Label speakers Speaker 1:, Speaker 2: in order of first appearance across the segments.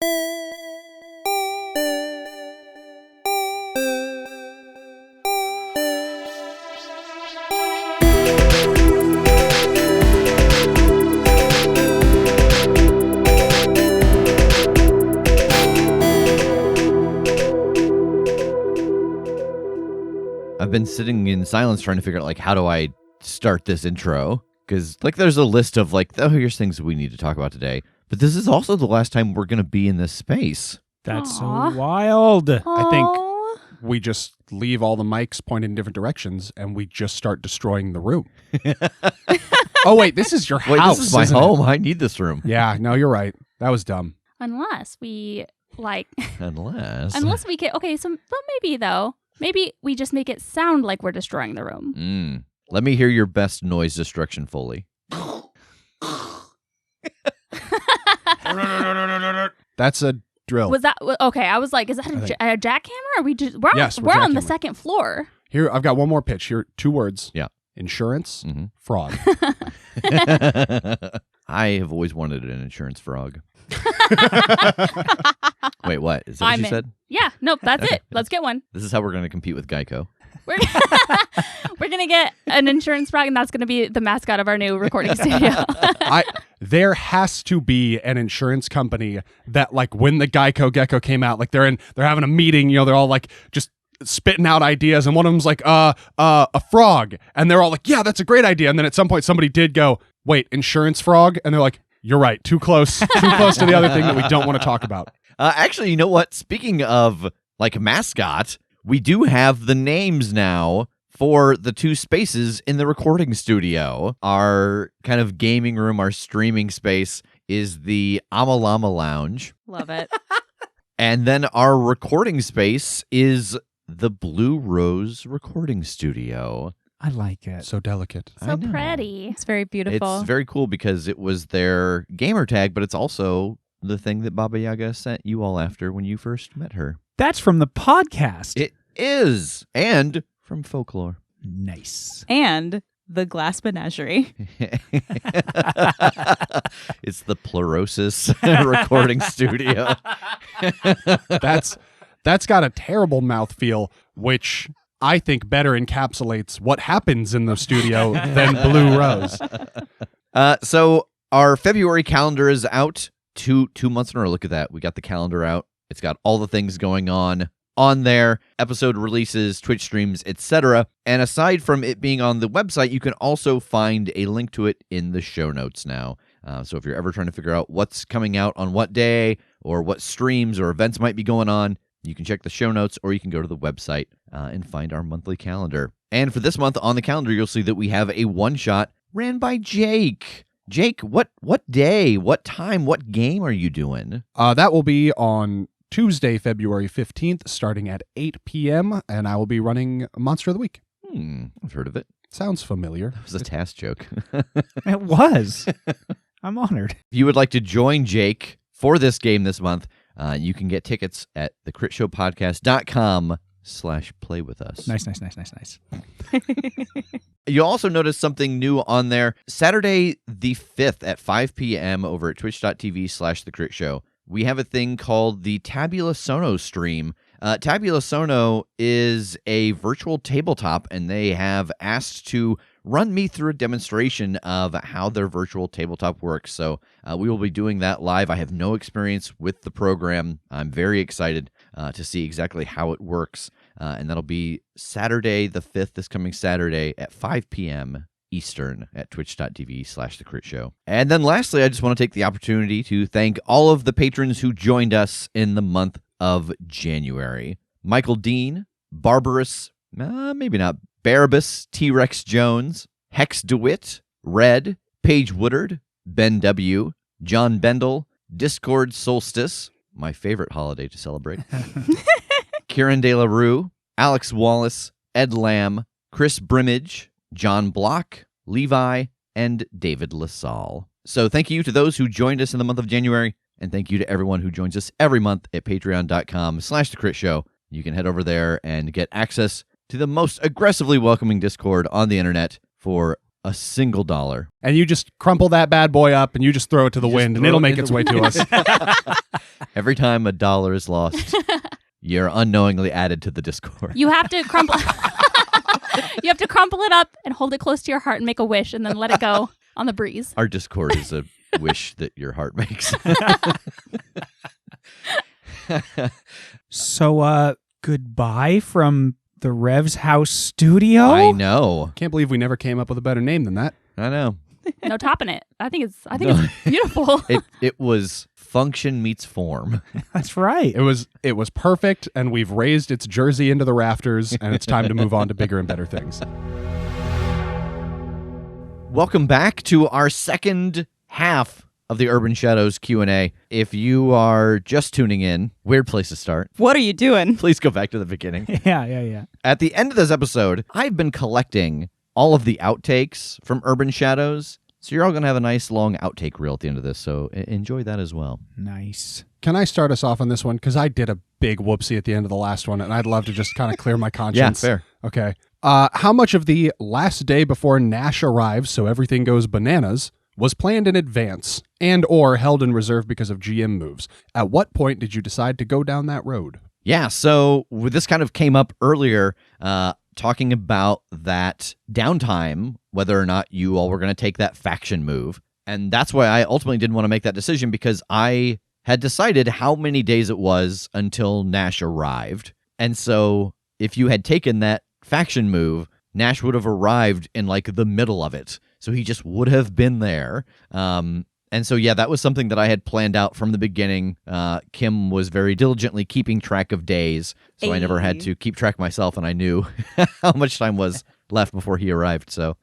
Speaker 1: I've been sitting in silence trying to figure out, like, how do I start this intro? Because, like, there's a list of, like, oh, here's things we need to talk about today. But this is also the last time we're going to be in this space.
Speaker 2: That's
Speaker 3: Aw.
Speaker 2: so wild.
Speaker 4: I think we just leave all the mics pointed in different directions and we just start destroying the room. Oh, wait, this is your
Speaker 1: Wait,
Speaker 4: house.
Speaker 1: this is my
Speaker 4: isn't it?
Speaker 1: home. I need this room.
Speaker 4: Yeah, no, you're right. That was dumb.
Speaker 3: Unless we, like,
Speaker 1: Unless
Speaker 3: we can, okay, so, but maybe, though, maybe we just make it sound like we're destroying the room.
Speaker 1: Let me hear your best noise destruction Foley.
Speaker 4: That's a drill.
Speaker 3: Was that, okay, I was like, is that
Speaker 4: I think-
Speaker 3: a jackhammer? Or we just, we're on,
Speaker 4: Yes,
Speaker 3: we're on the
Speaker 4: jackhammer.
Speaker 3: second floor.
Speaker 4: Here, I've got one more pitch. Here, 2 words.
Speaker 1: Yeah.
Speaker 4: Insurance,
Speaker 1: Mhm.
Speaker 4: fraud.
Speaker 1: I have always wanted an insurance frog. Wait, what? Is that what
Speaker 3: I'm
Speaker 1: you
Speaker 3: in.
Speaker 1: said?
Speaker 3: Yeah, nope, that's it. Let's get one.
Speaker 1: This is how we're going to compete with Geico.
Speaker 3: We're, we're going to get an insurance frog, and that's going to be the mascot of our new recording studio.
Speaker 4: There has to be an insurance company that, like, when the Geico Gecko came out, like, they're having a meeting, they're all like just spitting out ideas, and one of them's like, a frog, and they're all like, yeah, that's a great idea. And then at some point somebody did go, wait, insurance frog? And they're like, you're right, too close to the other thing that we don't want to talk about.
Speaker 1: Actually, you know what? Speaking of, like, mascot, we do have the names now for the 2 spaces in the recording studio. Our kind of gaming room, our streaming space is the Amalama Lounge.
Speaker 3: Love it.
Speaker 1: And then our recording space is the Blue Rose Recording Studio.
Speaker 2: I like it.
Speaker 4: So delicate.
Speaker 1: I
Speaker 3: So
Speaker 1: know.
Speaker 3: pretty.
Speaker 5: It's very beautiful.
Speaker 1: It's very cool because it was their gamer tag, but it's also the thing that Baba Yaga sent you all after when you first met her.
Speaker 2: That's from the podcast.
Speaker 1: It is. And from folklore.
Speaker 2: Nice.
Speaker 5: And the Glass Menagerie.
Speaker 1: It's the Pleurosis Recording Studio.
Speaker 4: That's got a terrible mouthfeel, which I think better encapsulates what happens in the studio than Blue Rose.
Speaker 1: So our February calendar is out 2 months in a row. Look at that. We got the calendar out. It's got all the things going on there, episode releases, Twitch streams, etc. And aside from it being on the website, you can also find a link to it in the show notes now. So if you're ever trying to figure out what's coming out on what day or what streams or events might be going on, you can check the show notes or you can go to the website and find our monthly calendar. And for this month on the calendar, you'll see that we have a one-shot ran by Jake. Jake, what day, what time, what game are you doing?
Speaker 4: That will be on Tuesday, February 15th, starting at 8 p.m., and I will be running Monster of the Week.
Speaker 1: I've heard of it.
Speaker 4: Sounds familiar.
Speaker 1: It was a task joke.
Speaker 2: It was. I'm honored.
Speaker 1: If you would like to join Jake for this game this month, you can get tickets at thecritshowpodcast.com/play with us.
Speaker 2: Nice.
Speaker 1: You'll also notice something new on there. Saturday the 5th at 5 p.m. over at twitch.tv/thecritshow. We have a thing called the Tabula Sono stream. Tabula Sono is a virtual tabletop, and they have asked to run me through a demonstration of how their virtual tabletop works. So we will be doing that live. I have no experience with the program. I'm very excited to see exactly how it works. And that'll be Saturday the 5th, this coming Saturday at 5 p.m. Eastern at twitch.tv/thecritshow. And then lastly, I just want to take the opportunity to thank all of the patrons who joined us in the month of January. Michael Dean, Barbarous, maybe not, Barabbas, T-Rex Jones, Hex DeWitt, Red, Paige Woodard, Ben W., John Bendel, Discord Solstice, my favorite holiday to celebrate, Kieran De La Rue, Alex Wallace, Ed Lamb, Chris Brimage, John Block, Levi, and David LaSalle. So thank you to those who joined us in the month of January, and thank you to everyone who joins us every month at patreon.com/thecritshow. You can head over there and get access to the most aggressively welcoming Discord on the internet for a single dollar.
Speaker 4: And you just crumple that bad boy up and you just throw it to the
Speaker 1: You just
Speaker 4: wind and
Speaker 1: throw
Speaker 4: it'll
Speaker 1: it
Speaker 4: make
Speaker 1: in
Speaker 4: its
Speaker 1: the
Speaker 4: way to us.
Speaker 1: Every time a dollar is lost, you're unknowingly added to the Discord.
Speaker 3: You have to crumple. You have to crumple it up and hold it close to your heart and make a wish, and then let it go on the breeze.
Speaker 1: Our Discord is a wish that your heart makes.
Speaker 2: So, goodbye from the Rev's House studio.
Speaker 1: I know.
Speaker 4: Can't believe we never came up with a better name than that.
Speaker 1: I know.
Speaker 3: No topping it. I think it's beautiful.
Speaker 1: It was function meets form.
Speaker 2: That's right.
Speaker 4: It was perfect, and we've raised its jersey into the rafters, and it's time to move on to bigger and better things.
Speaker 1: Welcome back to our second half of the Urban Shadows Q&A. If you are just tuning in, weird place to start.
Speaker 5: What are you doing?
Speaker 1: Please go back to the beginning.
Speaker 2: Yeah.
Speaker 1: At the end of this episode, I've been collecting all of the outtakes from Urban Shadows. So you're all going to have a nice long outtake reel at the end of this. So enjoy that as well.
Speaker 2: Nice.
Speaker 4: Can I start us off on this one? Because I did a big whoopsie at the end of the last one, and I'd love to just kind of clear my conscience.
Speaker 1: Yeah, fair.
Speaker 4: Okay. How much of the last day before Nash arrives, so everything goes bananas, was planned in advance and or held in reserve because of GM moves? At what point did you decide to go down that road?
Speaker 1: Yeah, so this kind of came up earlier, talking about that downtime, whether or not you all were going to take that faction move. And that's why I ultimately didn't want to make that decision, because I had decided how many days it was until Nash arrived. And so if you had taken that faction move, Nash would have arrived in like the middle of it. So he just would have been there. And so, yeah, that was something that I had planned out from the beginning. Kim was very diligently keeping track of days, so I never had to keep track myself, and I knew how much time was left before he arrived. So,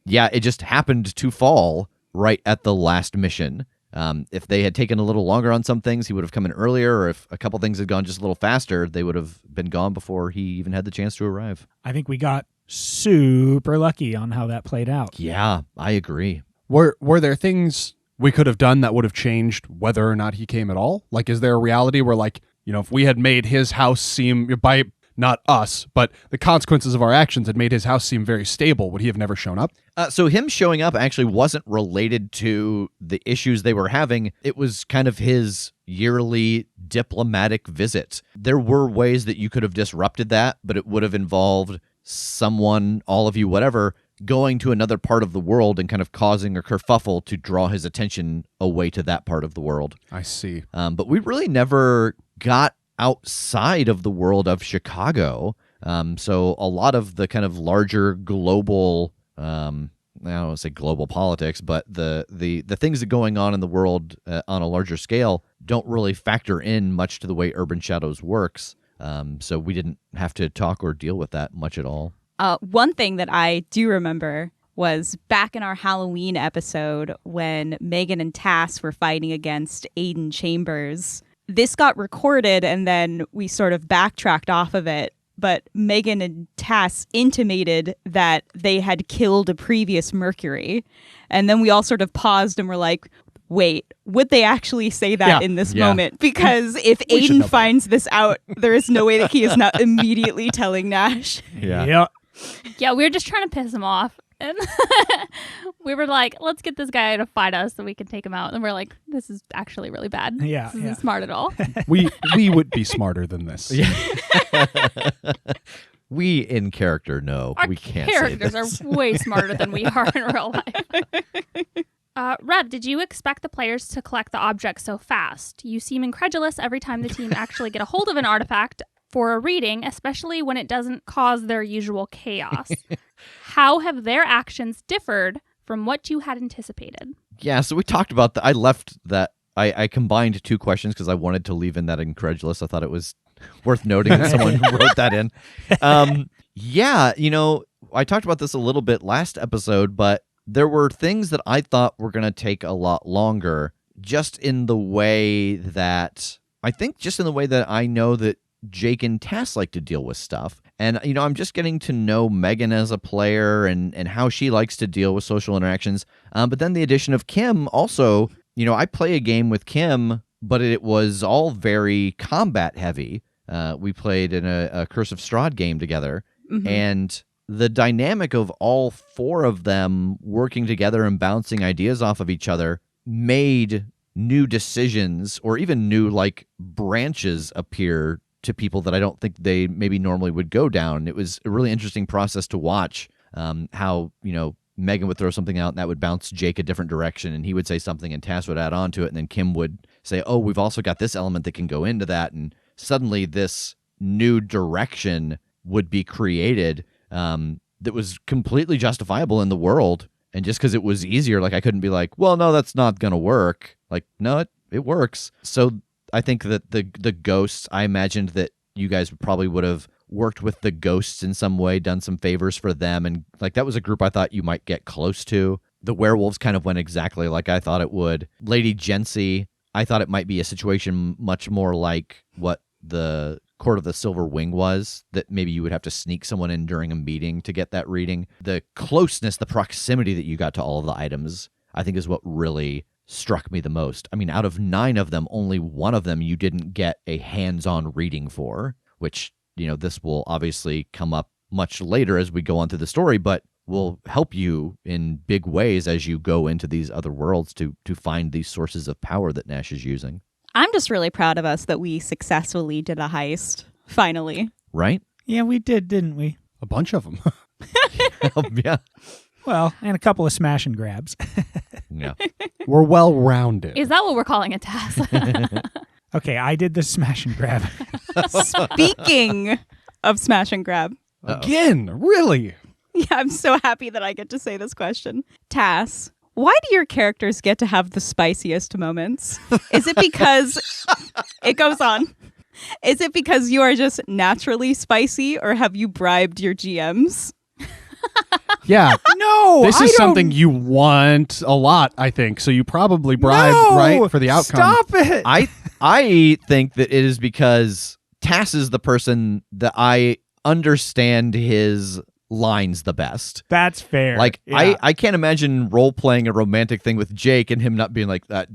Speaker 1: yeah, it just happened to fall right at the last mission. If they had taken a little longer on some things, he would have come in earlier, or if a couple things had gone just a little faster, they would have been gone before he even had the chance to arrive.
Speaker 2: I think we got super lucky on how that played out.
Speaker 1: Yeah, I agree.
Speaker 4: Were there things we could have done that would have changed whether or not he came at all? Like, is there a reality where, like, you know, if we had made his house seem, by not us, but the consequences of our actions had made his house seem very stable, would he have never shown up?
Speaker 1: So him showing up actually wasn't related to the issues they were having. It was kind of his yearly diplomatic visit. There were ways that you could have disrupted that, but it would have involved someone, all of you, whatever, going to another part of the world and kind of causing a kerfuffle to draw his attention away to that part of the world.
Speaker 4: I see.
Speaker 1: But we really never got outside of the world of Chicago. So a lot of the kind of larger global, I don't want to say global politics, but the things that are going on in the world on a larger scale don't really factor in much to the way Urban Shadows works. So we didn't have to talk or deal with that much at all.
Speaker 5: One thing that I do remember was back in our Halloween episode when Megan and Tass were fighting against Aiden Chambers. This got recorded and then we sort of backtracked off of it. But Megan and Tass intimated that they had killed a previous Mercury. And then we all sort of paused and were like, wait, would they actually say that in this moment? Because if Aiden finds this out, there is no way that he is not immediately telling Nash.
Speaker 2: Yeah.
Speaker 3: Yeah, we were just trying to piss him off. And we were like, let's get this guy to fight us so we can take him out. And we're like, this is actually really bad.
Speaker 2: Yeah,
Speaker 3: This isn't smart at all.
Speaker 4: We would be smarter than this.
Speaker 1: We in character know
Speaker 3: Our
Speaker 1: we can't say
Speaker 3: characters
Speaker 1: this.
Speaker 3: are way smarter than we are in real life. Rev, did you expect the players to collect the object so fast? You seem incredulous every time the team actually get a hold of an artifact for a reading, especially when it doesn't cause their usual chaos. How have their actions differed from what you had anticipated?
Speaker 1: Yeah, so we talked about that. I left that. I combined two questions because I wanted to leave in that incredulous. I thought it was worth noting that someone wrote that in. Yeah, you know, I talked about this a little bit last episode, but there were things that I thought were going to take a lot longer, just in the way that I know that Jake and Tass like to deal with stuff. And, you know, I'm just getting to know Megan as a player and how she likes to deal with social interactions. But then the addition of Kim also, you know, I play a game with Kim, but it was all very combat heavy. We played in a Curse of Strahd game together. Mm-hmm. And the dynamic of all four of them working together and bouncing ideas off of each other made new decisions or even new like branches appear to people that I don't think they maybe normally would go down. It was a really interesting process to watch, how, Megan would throw something out and that would bounce Jake a different direction, and he would say something and Tass would add on to it, and then Kim would say, oh, we've also got this element that can go into that, and suddenly this new direction would be created that was completely justifiable in the world. And just because it was easier, like I couldn't be like, well, no, that's not going to work. Like, no, it works. So I think that the ghosts, I imagined that you guys probably would have worked with the ghosts in some way, done some favors for them. And like that was a group I thought you might get close to. The werewolves kind of went exactly like I thought it would. Lady Jency, I thought it might be a situation much more like what the Court of the Silver Wing was, that maybe you would have to sneak someone in during a meeting to get that reading. The closeness, the proximity that you got to all of the items, I think is what really struck me the most. I mean, out of 9 of them, only one of them you didn't get a hands-on reading for, which, this will obviously come up much later as we go on through the story, but will help you in big ways as you go into these other worlds to find these sources of power that Nash is using.
Speaker 5: I'm just really proud of us that we successfully did a heist, finally.
Speaker 1: Right?
Speaker 2: Yeah, we did, didn't we?
Speaker 4: A bunch of them.
Speaker 1: Yeah.
Speaker 2: Well, and a couple of smash and grabs.
Speaker 1: Yeah.
Speaker 4: We're well-rounded.
Speaker 3: Is that what we're calling a task?
Speaker 2: Okay, I did the smash and grab.
Speaker 5: Speaking of smash and grab.
Speaker 4: Again, really?
Speaker 5: Yeah, I'm so happy that I get to say this question. Tass, why do your characters get to have the spiciest moments? Is it because... It goes on. Is it because you are just naturally spicy, or have you bribed your GMs?
Speaker 4: Yeah.
Speaker 2: No,
Speaker 4: This
Speaker 2: I
Speaker 4: is
Speaker 2: don't-
Speaker 4: something you want a lot, I think. So you probably bribed,
Speaker 2: No!
Speaker 4: right, for the outcome.
Speaker 2: Stop it.
Speaker 1: I think that it is because Tass is the person that I understand his lines the best.
Speaker 2: That's fair.
Speaker 1: Like,
Speaker 2: Yeah.
Speaker 1: I can't imagine role-playing a romantic thing with Jake and him not being like that.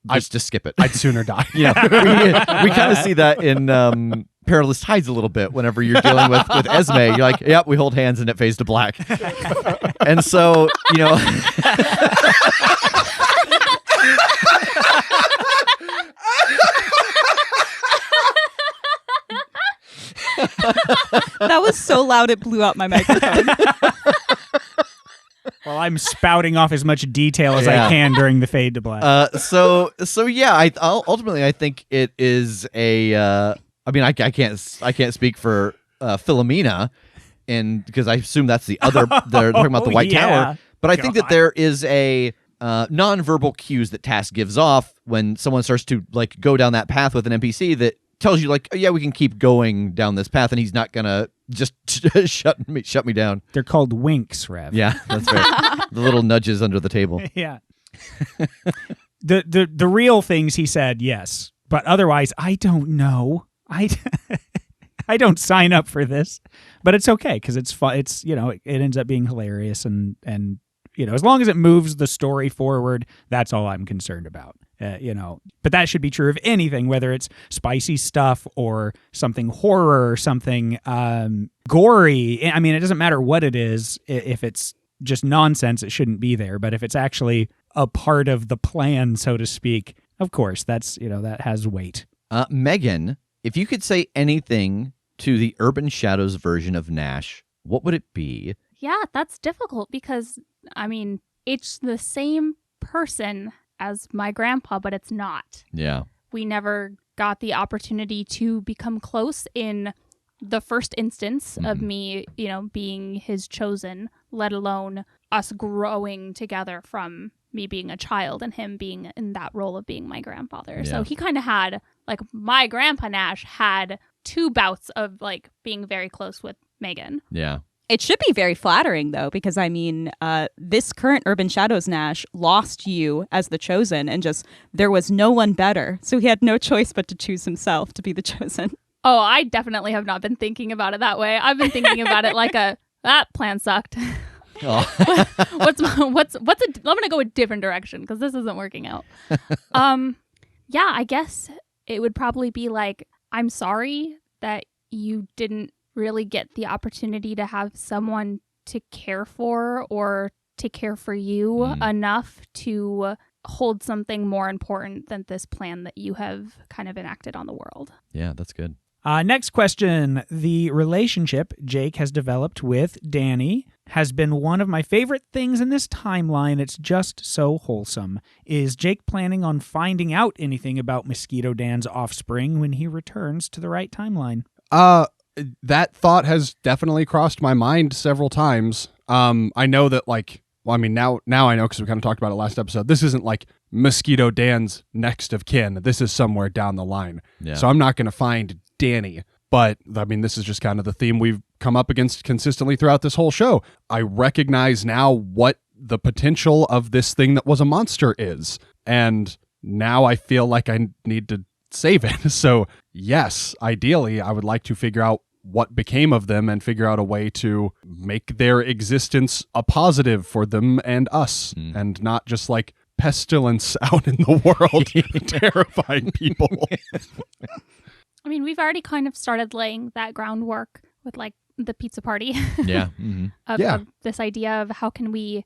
Speaker 1: Just skip it.
Speaker 4: I'd sooner die.
Speaker 1: we kind of see that in Perilous Tides a little bit whenever you're dealing with Esme. You're like, yep, we hold hands and it fades to black. And so,
Speaker 5: That was so loud it blew out my microphone.
Speaker 2: Well, I'm spouting off as much detail as
Speaker 1: Yeah.
Speaker 2: I can during the fade to black.
Speaker 1: so yeah, ultimately I think it is a. I mean, I can't speak for Philomena, and because I assume that's the other. They're talking about the White
Speaker 2: yeah.
Speaker 1: Tower, but I think that
Speaker 2: God.
Speaker 1: there is a nonverbal cues that Tass gives off when someone starts to like go down that path with an NPC that tells you like, oh, yeah, we can keep going down this path, and he's not gonna just shut me down.
Speaker 2: They're called winks, Rev.
Speaker 1: Yeah, that's right. The little nudges under the table.
Speaker 2: Yeah. The real things he said, yes, but otherwise, I don't know. I don't sign up for this, but it's okay because it's fun. It's it ends up being hilarious and as long as it moves the story forward, that's all I'm concerned about. But that should be true of anything, whether it's spicy stuff or something horror or something gory. I mean, it doesn't matter what it is. If it's just nonsense, it shouldn't be there. But if it's actually a part of the plan, so to speak, of course, that's that has weight.
Speaker 1: Megan, if you could say anything to the Urban Shadows version of Nash, what would it be?
Speaker 3: Yeah, that's difficult because, I mean, it's the same person as my grandpa, but it's not.
Speaker 1: Yeah.
Speaker 3: We never got the opportunity to become close in the first instance of me, being his chosen, let alone us growing together from me being a child and him being in that role of being my grandfather.
Speaker 1: Yeah.
Speaker 3: So he kind of had, like, my grandpa Nash had 2 bouts of, like, being very close with Megan.
Speaker 1: Yeah.
Speaker 5: It should be very flattering, though, because, I mean, this current Urban Shadows Nash lost you as the chosen, and just there was no one better. So he had no choice but to choose himself to be the chosen.
Speaker 3: Oh, I definitely have not been thinking about it that way. I've been thinking about it like that plan sucked.
Speaker 1: Oh.
Speaker 3: I'm gonna go a different direction because this isn't working out. Yeah, I guess it would probably be like, I'm sorry that you didn't really get the opportunity to have someone to care for or to care for you enough to hold something more important than this plan that you have kind of enacted on the world.
Speaker 1: Yeah, that's good.
Speaker 2: Next question. The relationship Jake has developed with Danny has been one of my favorite things in this timeline. It's just so wholesome. Is Jake planning on finding out anything about Mosquito Dan's offspring when he returns to the right timeline?
Speaker 4: That thought has definitely crossed my mind several times. I know that now I know because we kind of talked about it last episode. This isn't like Mosquito Dan's next of kin. This is somewhere down the line.
Speaker 1: Yeah.
Speaker 4: So I'm not going to find Danny. But I mean, this is just kind of the theme we've come up against consistently throughout this whole show. I recognize now what the potential of this thing that was a monster is. And now I feel like I need to save it. So yes, ideally, I would like to figure out what became of them and figure out a way to make their existence a positive for them and us, and not just like pestilence out in the world terrifying people.
Speaker 3: I mean, we've already kind of started laying that groundwork with like the pizza party.
Speaker 1: Yeah.
Speaker 3: of this idea of how can we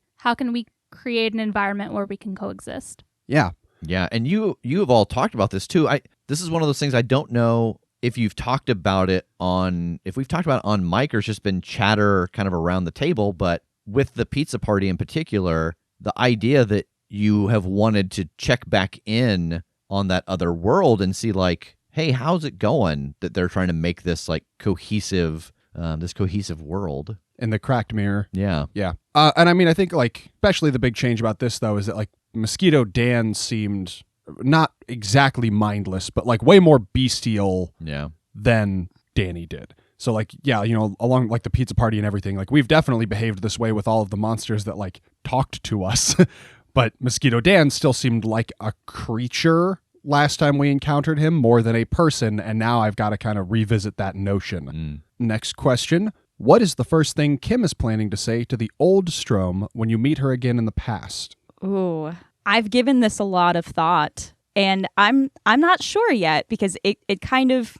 Speaker 3: create an environment where we can coexist.
Speaker 4: Yeah.
Speaker 1: Yeah, and you have all talked about this too. This is one of those things I don't know if you've talked about it if we've talked about it on mic or it's just been chatter kind of around the table, but with the pizza party in particular, the idea that you have wanted to check back in on that other world and see like, hey, how's it going that they're trying to make this like cohesive world.
Speaker 4: In the cracked mirror.
Speaker 1: Yeah.
Speaker 4: Yeah. And I mean, I think like, especially the big change about this though, is that like Mosquito Dan seemed not exactly mindless, but like way more bestial than Danny did. So like, yeah, along like the pizza party and everything, like we've definitely behaved this way with all of the monsters that like talked to us, but Mosquito Dan still seemed like a creature last time we encountered him more than a person. And now I've got to kind of revisit that notion. Next question. What is the first thing Kim is planning to say to the old Strom when you meet her again in the past?
Speaker 5: Ooh, I've given this a lot of thought, and I'm not sure yet because it kind of,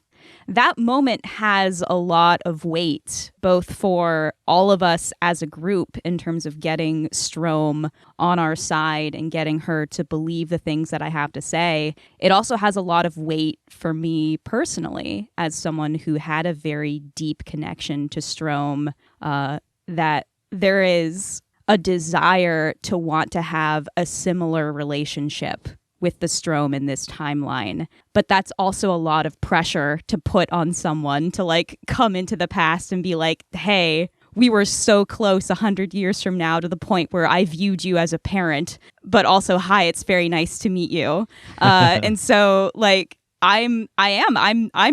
Speaker 5: that moment has a lot of weight, both for all of us as a group in terms of getting Strom on our side and getting her to believe the things that I have to say. It also has a lot of weight for me personally as someone who had a very deep connection to Strom, that there is a desire to want to have a similar relationship with the Strom in this timeline. But that's also a lot of pressure to put on someone to like come into the past and be like, hey, we were so close 100 years from now to the point where I viewed you as a parent, but also, hi, it's very nice to meet you. And so like, I'm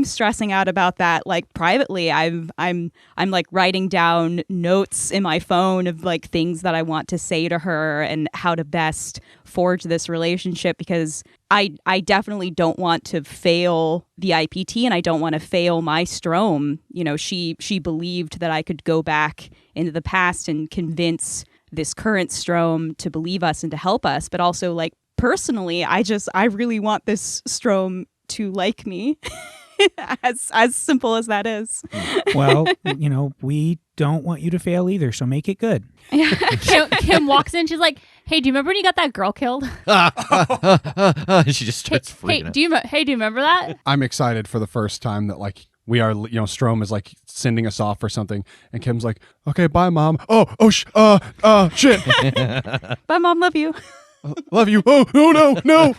Speaker 5: stressing out about that. Like privately, I'm like writing down notes in my phone of like things that I want to say to her and how to best forge this relationship, because I definitely don't want to fail the IPT and I don't want to fail my Strom. She believed that I could go back into the past and convince this current Strom to believe us and to help us, but also like personally, I really want this Strom to like me. as simple as that is.
Speaker 2: Well, we don't want you to fail either, so make it good.
Speaker 3: Kim walks in, she's like, hey, do you remember when you got that girl killed?
Speaker 1: She just starts freaking out.
Speaker 3: Do you remember that?
Speaker 4: I'm excited for the first time that like we are, Strom is like sending us off or something, and Kim's like, okay, bye mom. Shit.
Speaker 5: Bye mom, love you.
Speaker 4: Love you. Oh no.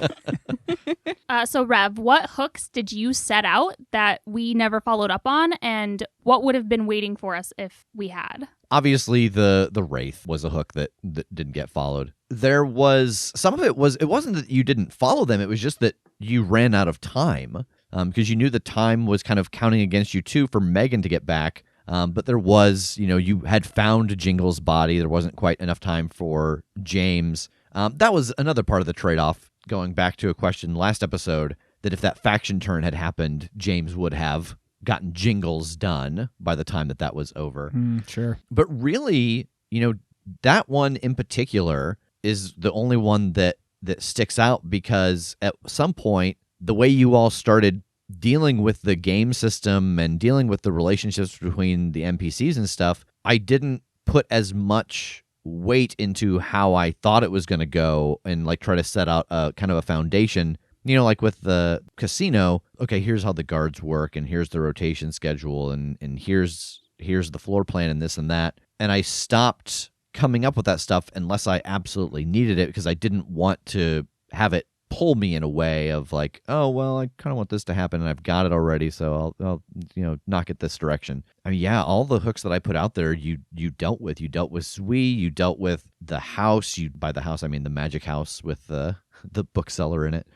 Speaker 3: So Rev, what hooks did you set out that we never followed up on, and what would have been waiting for us if we had?
Speaker 1: Obviously, the Wraith was a hook that didn't get followed. There was some of it wasn't that you didn't follow them; it was just that you ran out of time because you knew the time was kind of counting against you too for Megan to get back. But there was, you had found Jingle's body. There wasn't quite enough time for James. That was another part of the trade-off, going back to a question last episode, that if that faction turn had happened, James would have gotten Jingles done by the time that was over.
Speaker 2: Sure.
Speaker 1: But really, that one in particular is the only one that sticks out, because at some point, the way you all started dealing with the game system and dealing with the relationships between the NPCs and stuff, I didn't put as much weight into how I thought it was going to go and like try to set out a kind of a foundation. You know, like with the casino, okay, here's how the guards work and here's the rotation schedule and here's the floor plan and this and that. And I stopped coming up with that stuff unless I absolutely needed it because I didn't want to have it pull me in a way of like, oh, well, I kind of want this to happen and I've got it already, so I'll knock it this direction. I mean, yeah, all the hooks that I put out there, you dealt with. You dealt with Sui, you dealt with the house. By the house, I mean the magic house with the bookseller in it.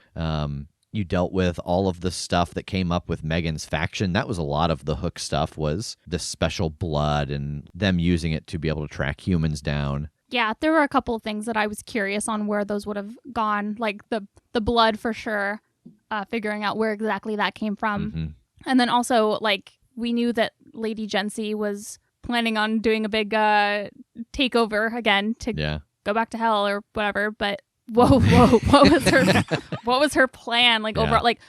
Speaker 1: You dealt with all of the stuff that came up with Megan's faction. That was a lot of the hook stuff, was the special blood and them using it to be able to track humans down.
Speaker 3: Yeah, there were a couple of things that I was curious on where those would have gone, like the blood for sure, figuring out where exactly that came from.
Speaker 1: Mm-hmm.
Speaker 3: And then also, like, we knew that Lady Jency was planning on doing a big takeover again to go back to hell or whatever, but whoa, what was her plan? Like, overall, like,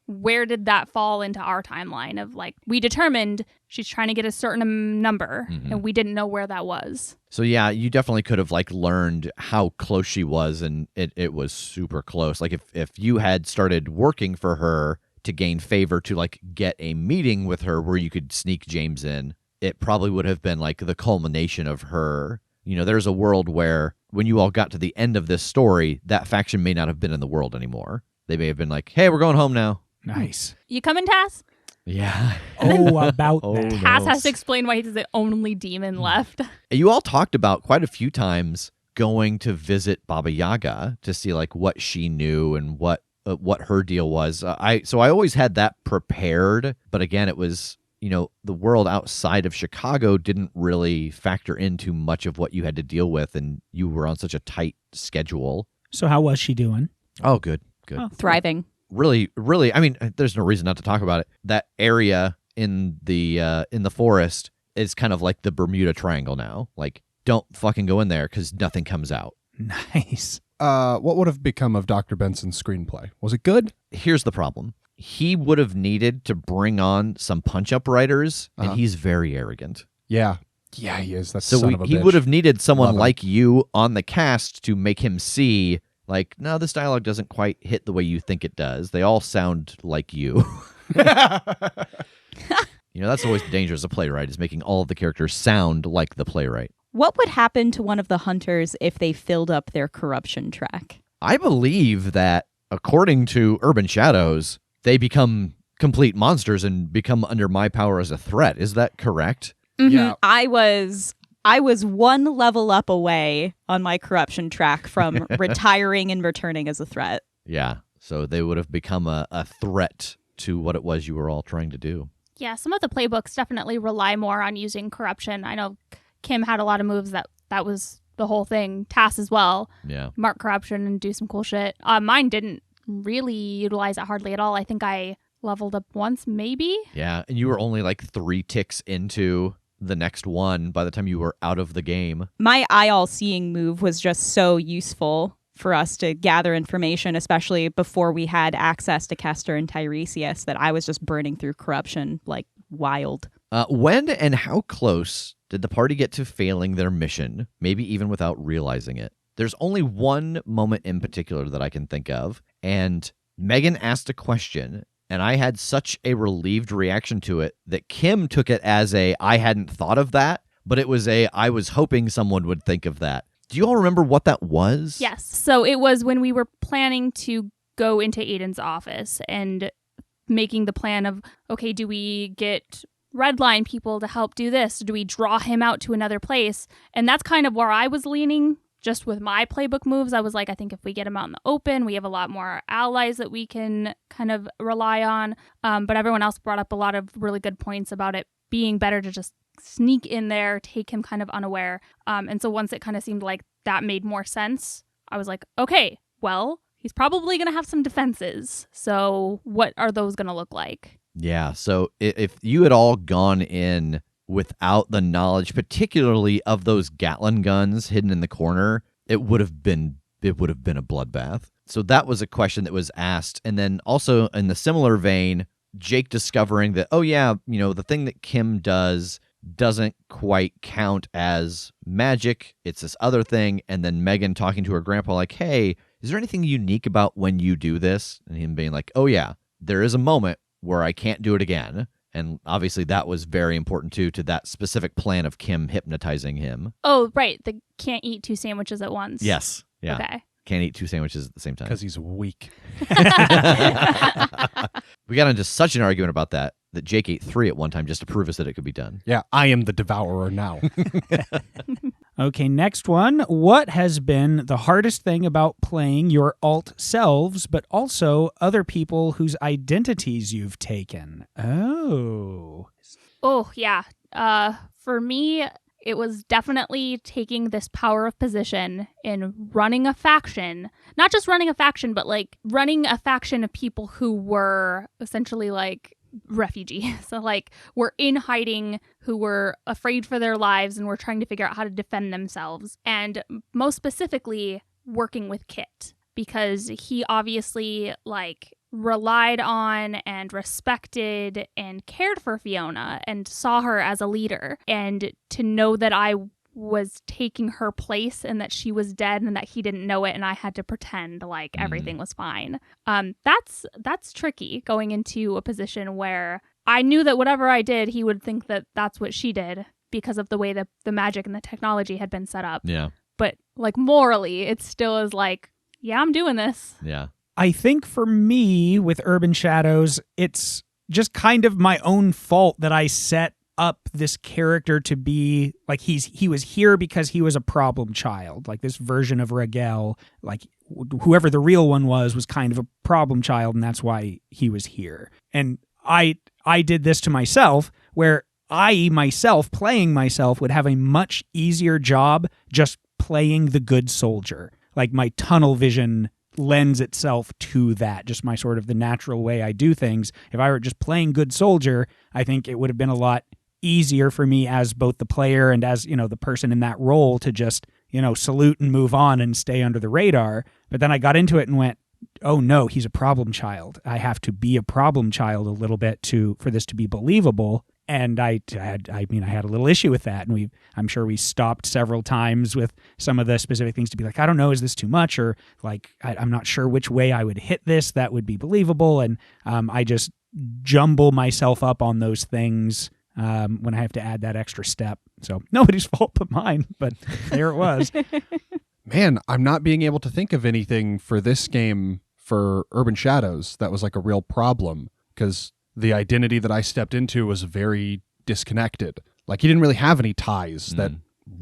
Speaker 3: where did that fall into our timeline of, like, we determined she's trying to get a certain number and we didn't know where that was.
Speaker 1: So yeah, you definitely could have like learned how close she was, and it was super close. Like if you had started working for her to gain favor to like get a meeting with her where you could sneak James in, it probably would have been like the culmination of her. You know, there's a world where when you all got to the end of this story, that faction may not have been in the world anymore. They may have been like, hey, we're going home now.
Speaker 2: Nice.
Speaker 3: You coming, Tass?
Speaker 1: Yeah.
Speaker 2: Oh, about that.
Speaker 3: Tass has to explain why he's the only demon left.
Speaker 1: You all talked about quite a few times going to visit Baba Yaga to see like what she knew and what her deal was. So I always had that prepared, but again, it was, you know, the world outside of Chicago didn't really factor into much of what you had to deal with, and you were on such a tight schedule.
Speaker 2: So how was she doing?
Speaker 1: Oh, good.
Speaker 2: Oh,
Speaker 5: Thriving.
Speaker 1: Really, I mean, there's no reason not to talk about it. That area in the forest is kind of like the Bermuda Triangle now. Like, don't fucking go in there because nothing comes out.
Speaker 2: Nice.
Speaker 4: What would have become of Dr. Benson's screenplay? Was it good?
Speaker 1: Here's the problem. He would have needed to bring on some punch-up writers, and he's very arrogant.
Speaker 4: Yeah. Yeah, he is. That's
Speaker 1: So
Speaker 4: son of a
Speaker 1: he
Speaker 4: bitch.
Speaker 1: would have needed someone
Speaker 4: Love him.
Speaker 1: like you on the cast to make him see, like, no, this dialogue doesn't quite hit the way you think it does. They all sound like you. You know, that's always the danger as a playwright, is making all of the characters sound like the playwright.
Speaker 5: What would happen to one of the hunters if they filled up their corruption track?
Speaker 1: I believe that, according to Urban Shadows, they become complete monsters and become under my power as a threat. Is that correct?
Speaker 5: Mm-hmm.
Speaker 4: Yeah.
Speaker 5: I was one level up away on my corruption track from retiring and returning as a threat.
Speaker 1: Yeah. So they would have become a threat to what it was you were all trying to do.
Speaker 3: Yeah, some of the playbooks definitely rely more on using corruption. I know Kim had a lot of moves that was the whole thing. Tass as well.
Speaker 1: Yeah.
Speaker 3: Mark corruption and do some cool shit. Mine didn't really utilize it hardly at all. I think I leveled up once, maybe.
Speaker 1: Yeah. And you were only like 3 ticks into the next one by the time you were out of the game.
Speaker 5: My eye all seeing move was just so useful for us to gather information, especially before we had access to Kester and Tiresias, that I was just burning through corruption like wild.
Speaker 1: When and how close did the party get to failing their mission, maybe even without realizing it? There's only one moment in particular that I can think of, and Megan asked a question, and I had such a relieved reaction to it that Kim took it as I hadn't thought of that, but it was I was hoping someone would think of that. Do you all remember what that was?
Speaker 3: Yes. So it was when we were planning to go into Aiden's office and making the plan of, okay, do we get Redline people to help do this? Do we draw him out to another place? And that's kind of where I was leaning. Just with my playbook moves, I was like, I think if we get him out in the open, we have a lot more allies that we can kind of rely on. But everyone else brought up a lot of really good points about it being better to just sneak in there, take him kind of unaware. And so once it kind of seemed like that made more sense, I was like, okay, well, he's probably going to have some defenses. So what are those going to look like?
Speaker 1: Yeah, so if you had all gone in without the knowledge, particularly of those Gatling guns hidden in the corner, it would have been a bloodbath. So that was a question that was asked. And then also in the similar vein, Jake discovering that, oh yeah, the thing that Kim does doesn't quite count as magic. It's this other thing. And then Megan talking to her grandpa like, hey, is there anything unique about when you do this? And him being like, oh yeah, there is a moment where I can't do it again. And obviously that was very important too to that specific plan of Kim hypnotizing him.
Speaker 3: Oh, right. The can't eat 2 sandwiches at once.
Speaker 1: Yes. Yeah.
Speaker 3: Okay.
Speaker 1: Can't eat 2 sandwiches at the same time.
Speaker 4: Because he's weak.
Speaker 1: We got into such an argument about that Jake ate 3 at one time just to prove us that it could be done.
Speaker 4: Yeah, I am the devourer now.
Speaker 2: Okay, next one. What has been the hardest thing about playing your alt selves, but also other people whose identities you've taken? Oh.
Speaker 3: Oh, yeah. For me, it was definitely taking this power of position in running a faction. Not just running a faction, but like running a faction of people who were essentially like refugees. So like were in hiding, who were afraid for their lives and were trying to figure out how to defend themselves. And most specifically, working with Kit, because he obviously like relied on and respected and cared for Fiona and saw her as a leader. And to know that I was taking her place and that she was dead and that he didn't know it and I had to pretend like everything was fine. That's tricky, going into a position where I knew that whatever I did, he would think that that's what she did because of the way that the magic and the technology had been set up.
Speaker 1: Yeah.
Speaker 3: But like morally, it still is like, yeah, I'm doing this.
Speaker 1: Yeah.
Speaker 2: I think for me with Urban Shadows, it's just kind of my own fault that I set up this character to be like he was here because he was a problem child, like this version of Regel, like whoever the real one was kind of a problem child, and that's why he was here. And I did this to myself, where I myself playing myself would have a much easier job just playing the good soldier. Like my tunnel vision lends itself to that, just my sort of the natural way I do things. If I were just playing good soldier, I think it would have been a lot easier for me as both the player and as, the person in that role to just, salute and move on and stay under the radar. But then I got into it and went, oh no, he's a problem child. I have to be a problem child a little bit for this to be believable. And I had a little issue with that. And I'm sure we stopped several times with some of the specific things to be like, I don't know, is this too much? Or like, I'm not sure which way I would hit this that would be believable. And I just jumble myself up on those things when I have to add that extra step. So nobody's fault but mine, but there it was.
Speaker 4: Man, I'm not being able to think of anything for this game for Urban Shadows that was like a real problem, because the identity that I stepped into was very disconnected. Like he didn't really have any ties that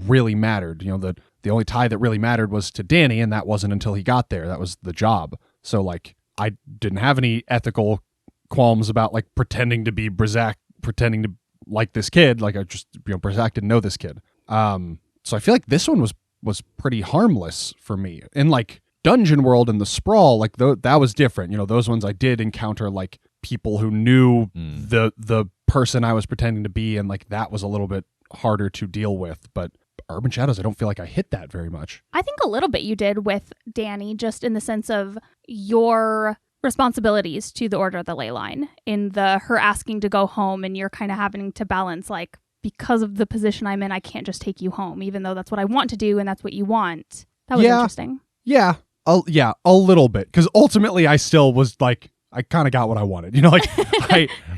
Speaker 4: really mattered. The only tie that really mattered was to Danny, and that wasn't until he got there. That was the job. So like I didn't have any ethical qualms about like pretending to be Brizak, pretending to like this kid. Like I just, Brizak didn't know this kid. So I feel like this one was pretty harmless for me. In like Dungeon World and the Sprawl, like that was different. Those ones I did encounter like people who knew the person I was pretending to be, and like that was a little bit harder to deal with. But Urban Shadows, I don't feel like I hit that very much.
Speaker 3: I think a little bit you did with Danny, just in the sense of your responsibilities to the Order of the Ley Line, in her asking to go home, and you're kind of having to balance like, because of the position I'm in, I can't just take you home, even though that's what I want to do and that's what you want. That was interesting.
Speaker 4: Yeah, a little bit, because ultimately I still was like, I kind of got what I wanted.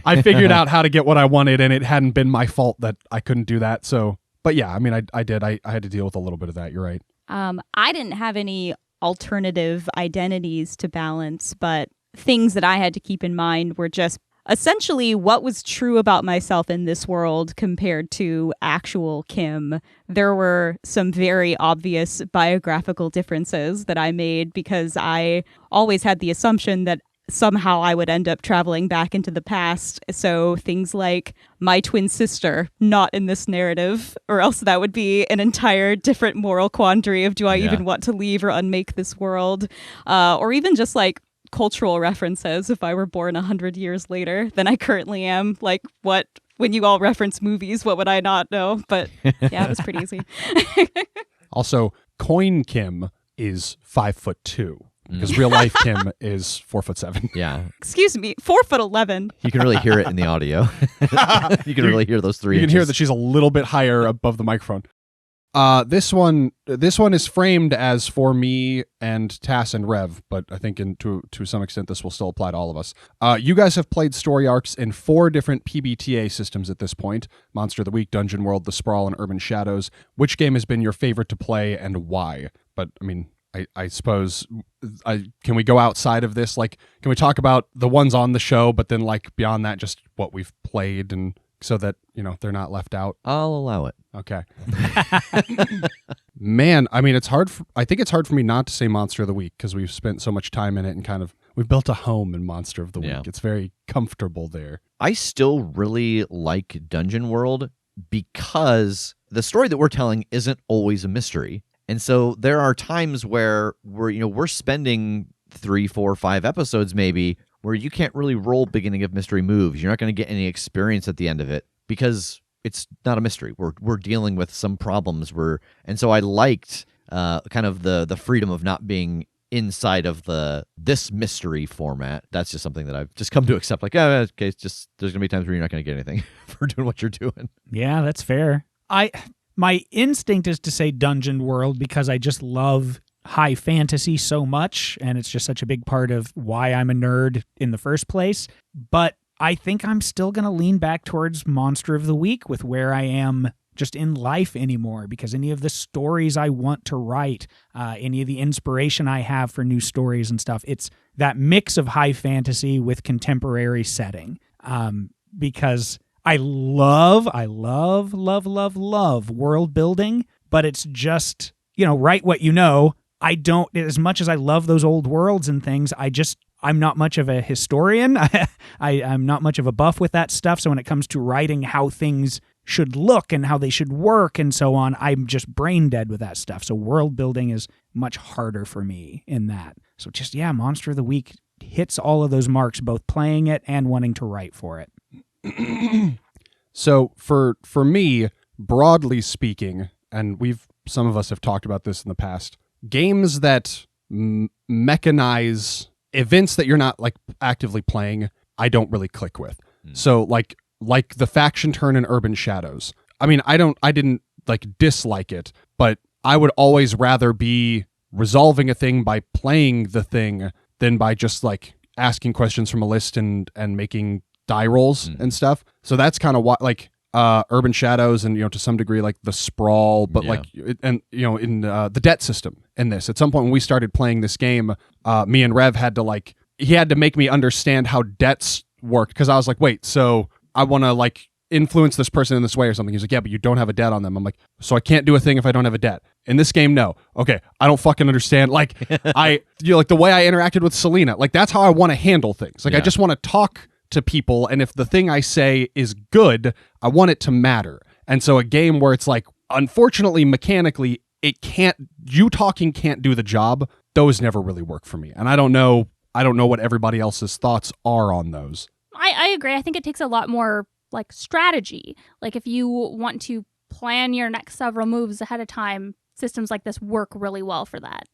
Speaker 4: I figured out how to get what I wanted, and it hadn't been my fault that I couldn't do that. So, but yeah, I mean, I did. I had to deal with a little bit of that. You're right.
Speaker 5: I didn't have any alternative identities to balance, but things that I had to keep in mind were just essentially what was true about myself in this world compared to actual Kim. There were some very obvious biographical differences that I made because I always had the assumption that somehow I would end up traveling back into the past. So things like my twin sister, not in this narrative, or else that would be an entire different moral quandary of do I even want to leave or unmake this world? Or even just like cultural references. If I were born 100 years later than I currently am, like when you all reference movies, what would I not know? But yeah, it was pretty easy.
Speaker 4: Also, Coin Kim is 5'2", because real life Kim is 4'7".
Speaker 1: Yeah.
Speaker 5: Excuse me, 4'11".
Speaker 1: You can really hear it in the audio. You can really hear those 3
Speaker 4: You can
Speaker 1: inches.
Speaker 4: hear that she's a little bit higher above the microphone. This one is framed as for me and Tass and Rev, but I think to some extent this will still apply to all of us. You guys have played story arcs in 4 different PBTA systems at this point: Monster of the Week, Dungeon World, The Sprawl, and Urban Shadows. Which game has been your favorite to play and why? But I mean, I suppose, can we go outside of this? Like, can we talk about the ones on the show, but then like beyond that, just what we've played, and so that, you know, they're not left out?
Speaker 1: I'll allow it.
Speaker 4: Okay. Man, I mean, I think it's hard for me not to say Monster of the Week because we've spent so much time in it and we've built a home in Monster of the
Speaker 1: Yeah.
Speaker 4: Week. It's very comfortable there.
Speaker 1: I still really like Dungeon World because the story that we're telling isn't always a mystery. And so there are times where we're spending 3, 4, 5 episodes maybe where you can't really roll beginning of mystery moves. You're not going to get any experience at the end of it because it's not a mystery. We're dealing with some problems. And so I liked kind of the freedom of not being inside of this mystery format. That's just something that I've just come to accept. Like, oh, okay, it's just there's gonna be times where you're not gonna get anything for doing what you're doing.
Speaker 2: Yeah, that's fair. My instinct is to say Dungeon World because I just love high fantasy so much, and it's just such a big part of why I'm a nerd in the first place. But I think I'm still going to lean back towards Monster of the Week with where I am just in life anymore, because any of the stories I want to write, any of the inspiration I have for new stories and stuff, it's that mix of high fantasy with contemporary setting. Because I love world building, but it's just, write what you know. I don't, as much as I love those old worlds and things, I'm not much of a historian. I'm not much of a buff with that stuff. So when it comes to writing how things should look and how they should work and so on, I'm just brain dead with that stuff. So world building is much harder for me in that. So just, Monster of the Week hits all of those marks, both playing it and wanting to write for it.
Speaker 4: So for me, broadly speaking, and some of us have talked about this in the past, games that mechanize events that you're not like actively playing, I don't really click with. So like the faction turn in Urban Shadows. I mean, I didn't like dislike it, but I would always rather be resolving a thing by playing the thing than by just like asking questions from a list and making die rolls and stuff. So that's kind of what like Urban Shadows and to some degree like the Sprawl, but in the debt system in this. At some point when we started playing this game, me and Rev he had to make me understand how debts worked, because I was like, wait, so I want to like influence this person in this way or something. He's like, yeah, but you don't have a debt on them. I'm like, so I can't do a thing if I don't have a debt. In this game, no. Okay, I don't fucking understand. Like like the way I interacted with Selena, like that's how I want to handle things. Like I just want to talk to people, and if the thing I say is good, I want it to matter. And so a game where it's like, unfortunately, mechanically, you talking can't do the job, those never really work for me. And I don't know what everybody else's thoughts are on those.
Speaker 3: I agree. I think it takes a lot more like strategy. Like if you want to plan your next several moves ahead of time, systems like this work really well for that.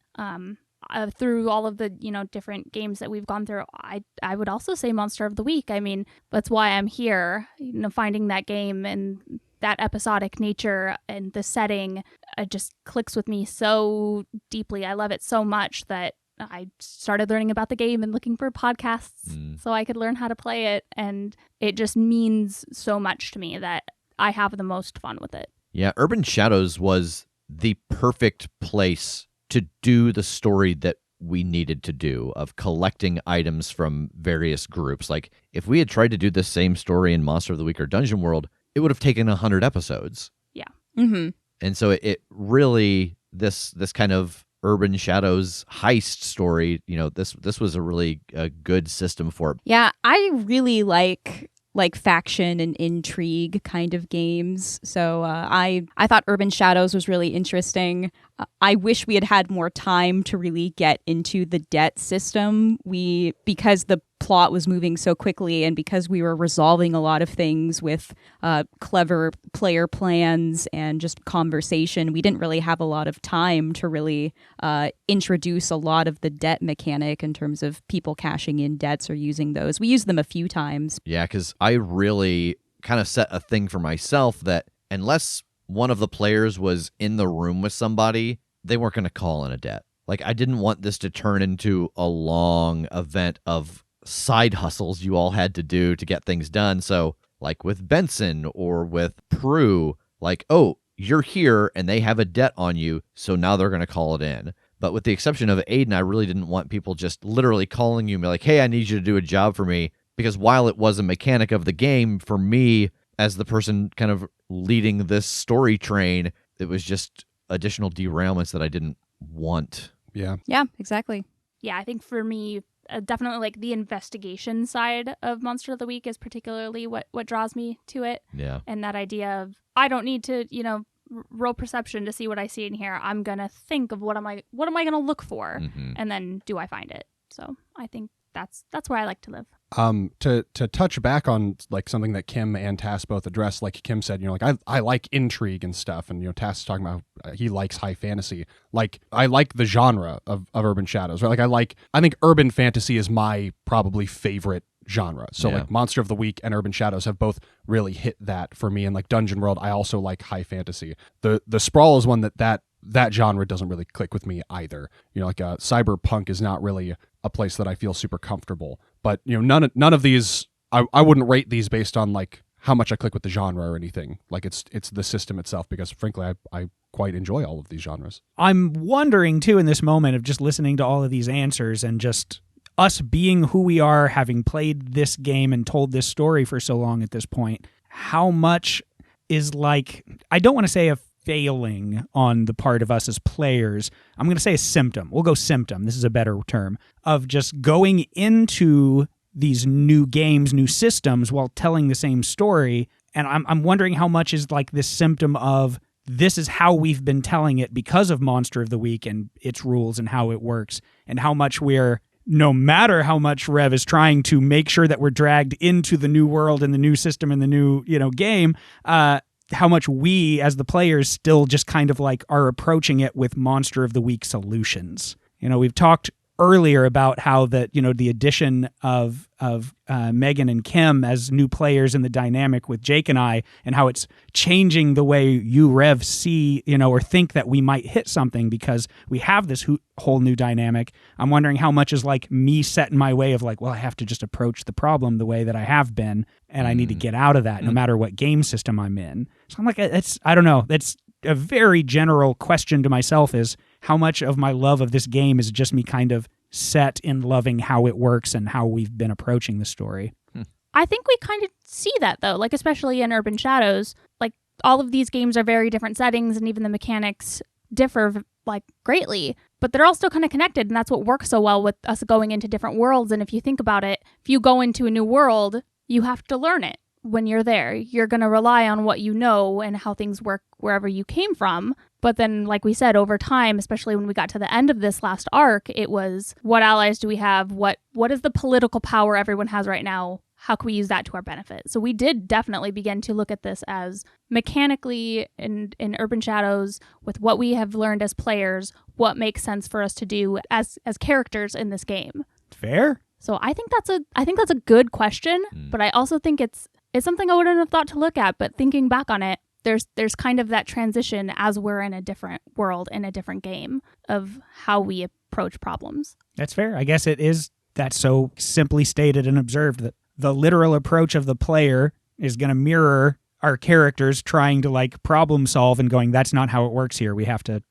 Speaker 3: Through all of the different games that we've gone through, I would also say Monster of the Week. I mean, that's why I'm here. Finding that game and that episodic nature and the setting just clicks with me so deeply. I love it so much that I started learning about the game and looking for podcasts so I could learn how to play it, and it just means so much to me that I have the most fun with it.
Speaker 1: Yeah, Urban Shadows was the perfect place to do the story that we needed to do of collecting items from various groups. Like if we had tried to do the same story in Monster of the Week or Dungeon World, it would have taken 100 episodes.
Speaker 3: Yeah.
Speaker 5: Mm-hmm.
Speaker 1: And so it really, this kind of Urban Shadows heist story, this was a really good system for it.
Speaker 5: Yeah, I really like faction and intrigue kind of games. So I thought Urban Shadows was really interesting. I wish we had more time to really get into the debt system. Because the plot was moving so quickly, and because we were resolving a lot of things with clever player plans and just conversation, we didn't really have a lot of time to really introduce a lot of the debt mechanic in terms of people cashing in debts or using those. We used them a few times.
Speaker 1: Yeah, because I really kind of set a thing for myself that unless one of the players was in the room with somebody, they weren't going to call in a debt. Like, I didn't want this to turn into a long event of side hustles you all had to do to get things done. So, like with Benson or with Prue, like, oh, you're here and they have a debt on you, so now they're going to call it in. But with the exception of Aiden, I really didn't want people just literally calling you and be like, hey, I need you to do a job for me. Because while it was a mechanic of the game, for me, as the person kind of leading this story train, it was just additional derailments that I didn't want.
Speaker 4: Yeah.
Speaker 5: Yeah, exactly.
Speaker 3: Yeah, I think for me, definitely like the investigation side of Monster of the Week is particularly what draws me to it.
Speaker 1: Yeah.
Speaker 3: And that idea of I don't need to, roll perception to see what I see in here. I'm gonna think of what am I gonna look for, and then do I find it? So I think that's where I like to live.
Speaker 4: To touch back on like something that Kim and Tass both addressed, like Kim said, like I like intrigue and stuff, and Tass is talking about he likes high fantasy. Like I like the genre of Urban Shadows, right? Like I think urban fantasy is my probably favorite genre. So like Monster of the Week and Urban Shadows have both really hit that for me, and like Dungeon World, I also like high fantasy. The Sprawl is one that genre doesn't really click with me either. Like cyberpunk is not really a place that I feel super comfortable. But none of these, I wouldn't rate these based on like how much I click with the genre or anything. Like it's the system itself, because frankly I quite enjoy all of these genres.
Speaker 2: I'm wondering too in this moment of just listening to all of these answers and just us being who we are, having played this game and told this story for so long at this point, how much is like, I don't want to say a failing on the part of us as players. I'm going to say a symptom. We'll go symptom. This is a better term of just going into these new games, new systems while telling the same story. And I'm wondering how much is like this symptom of this is how we've been telling it because of Monster of the Week and its rules and how it works, and how much we're, no matter how much Rev is trying to make sure that we're dragged into the new world and the new system and the new, game, how much we as the players still just kind of like are approaching it with Monster of the Week solutions. We've talked earlier about how that, the addition of Megan and Kim as new players in the dynamic with Jake and I, and how it's changing the way you, Rev, see, or think that we might hit something because we have this whole new dynamic. I'm wondering how much is like me set in my way of like, well, I have to just approach the problem the way that I have been, and I need to get out of that no matter what game system I'm in. So I'm like, I don't know. That's a very general question to myself, is how much of my love of this game is just me kind of set in loving how it works and how we've been approaching the story.
Speaker 3: I think we kind of see that though, like especially in Urban Shadows, like all of these games are very different settings and even the mechanics differ like greatly, but they're all still kind of connected, and that's what works so well with us going into different worlds. And if you think about it, if you go into a new world, you have to learn it. When you're there, you're going to rely on what you know and how things work wherever you came from. But then, like we said, over time, especially when we got to the end of this last arc, it was, what allies do we have? What is the political power everyone has right now? How can we use that to our benefit? So we did definitely begin to look at this as mechanically in Urban Shadows, with what we have learned as players, what makes sense for us to do as characters in this game.
Speaker 2: Fair.
Speaker 3: So I think that's a good question, but I also think it's something I wouldn't have thought to look at. But thinking back on it, there's kind of that transition as we're in a different world, in a different game, of how we approach problems.
Speaker 2: That's fair. I guess it is that so simply stated and observed that the literal approach of the player is going to mirror our characters trying to like problem solve and going, that's not how it works here. We have to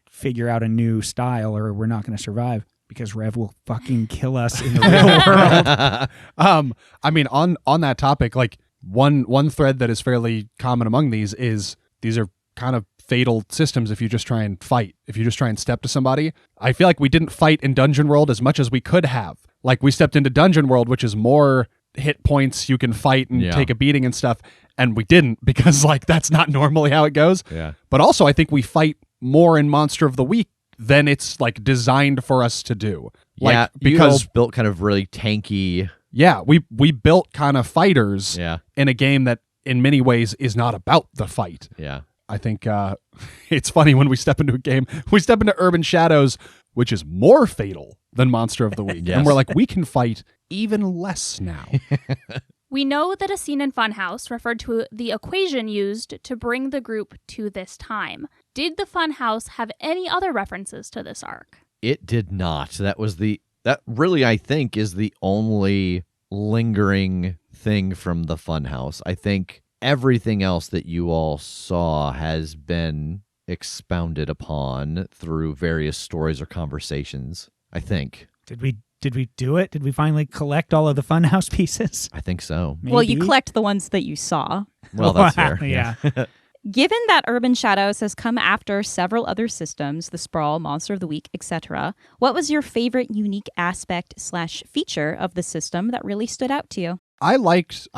Speaker 2: figure out a new style or we're not going to survive. Because Rev will fucking kill us in the real world.
Speaker 4: I mean, on that topic, like one thread that is fairly common among these are kind of fatal systems if you just try and fight. If you just try and step to somebody. I feel like we didn't fight in Dungeon World as much as we could have. Like we stepped into Dungeon World, which is more hit points, you can fight and take a beating and stuff, and we didn't, because like that's not normally how it goes.
Speaker 1: Yeah.
Speaker 4: But also I think we fight more in Monster of the Week than it's like designed for us to do. Like,
Speaker 1: yeah,
Speaker 4: because
Speaker 1: you all built kind of really tanky.
Speaker 4: yeah, we built kind of fighters
Speaker 1: Yeah,
Speaker 4: in a game that in many ways is not about the fight.
Speaker 1: yeah.
Speaker 4: I think it's funny when we step into a game, we step into Urban Shadows, which is more fatal than Monster of the Week.
Speaker 1: Yes.
Speaker 4: And we're like, we can fight even less now.
Speaker 3: We know that a scene in Funhouse referred to the equation used to bring the group to this time. Did the Funhouse have any other references to this arc?
Speaker 1: It did not. That really, I think, is the only lingering thing from the Funhouse. I think everything else that you all saw has been expounded upon through various stories or conversations, I think.
Speaker 2: Did we do it? Did we finally collect all of the Funhouse pieces?
Speaker 1: I think so.
Speaker 5: Well, you
Speaker 2: Maybe?
Speaker 5: collect the ones that you saw.
Speaker 1: Well, that's fair.
Speaker 2: Yeah.
Speaker 5: Given that Urban Shadows has come after several other systems, the Sprawl, Monster of the Week, etc., what was your favorite unique aspect / feature of the system that really stood out to you?
Speaker 4: I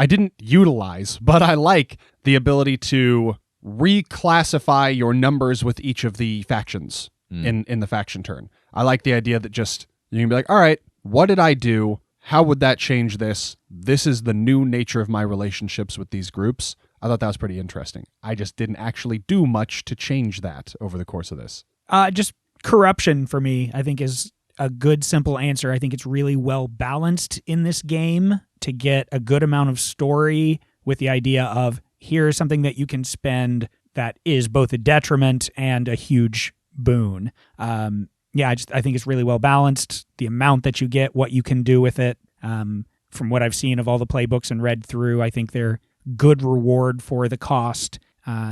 Speaker 4: didn't utilize, but I like the ability to reclassify your numbers with each of the factions in the faction turn. I like the idea that just you can be like, all right, what did I do? How would that change this? This is the new nature of my relationships with these groups. I thought that was pretty interesting. I just didn't actually do much to change that over the course of this.
Speaker 2: Just corruption for me, I think, is a good, simple answer. I think it's really well balanced in this game to get a good amount of story with the idea of here's something that you can spend that is both a detriment and a huge boon. I think it's really well balanced. The amount that you get, what you can do with it. From what I've seen of all the playbooks and read through, I think they're good reward for the cost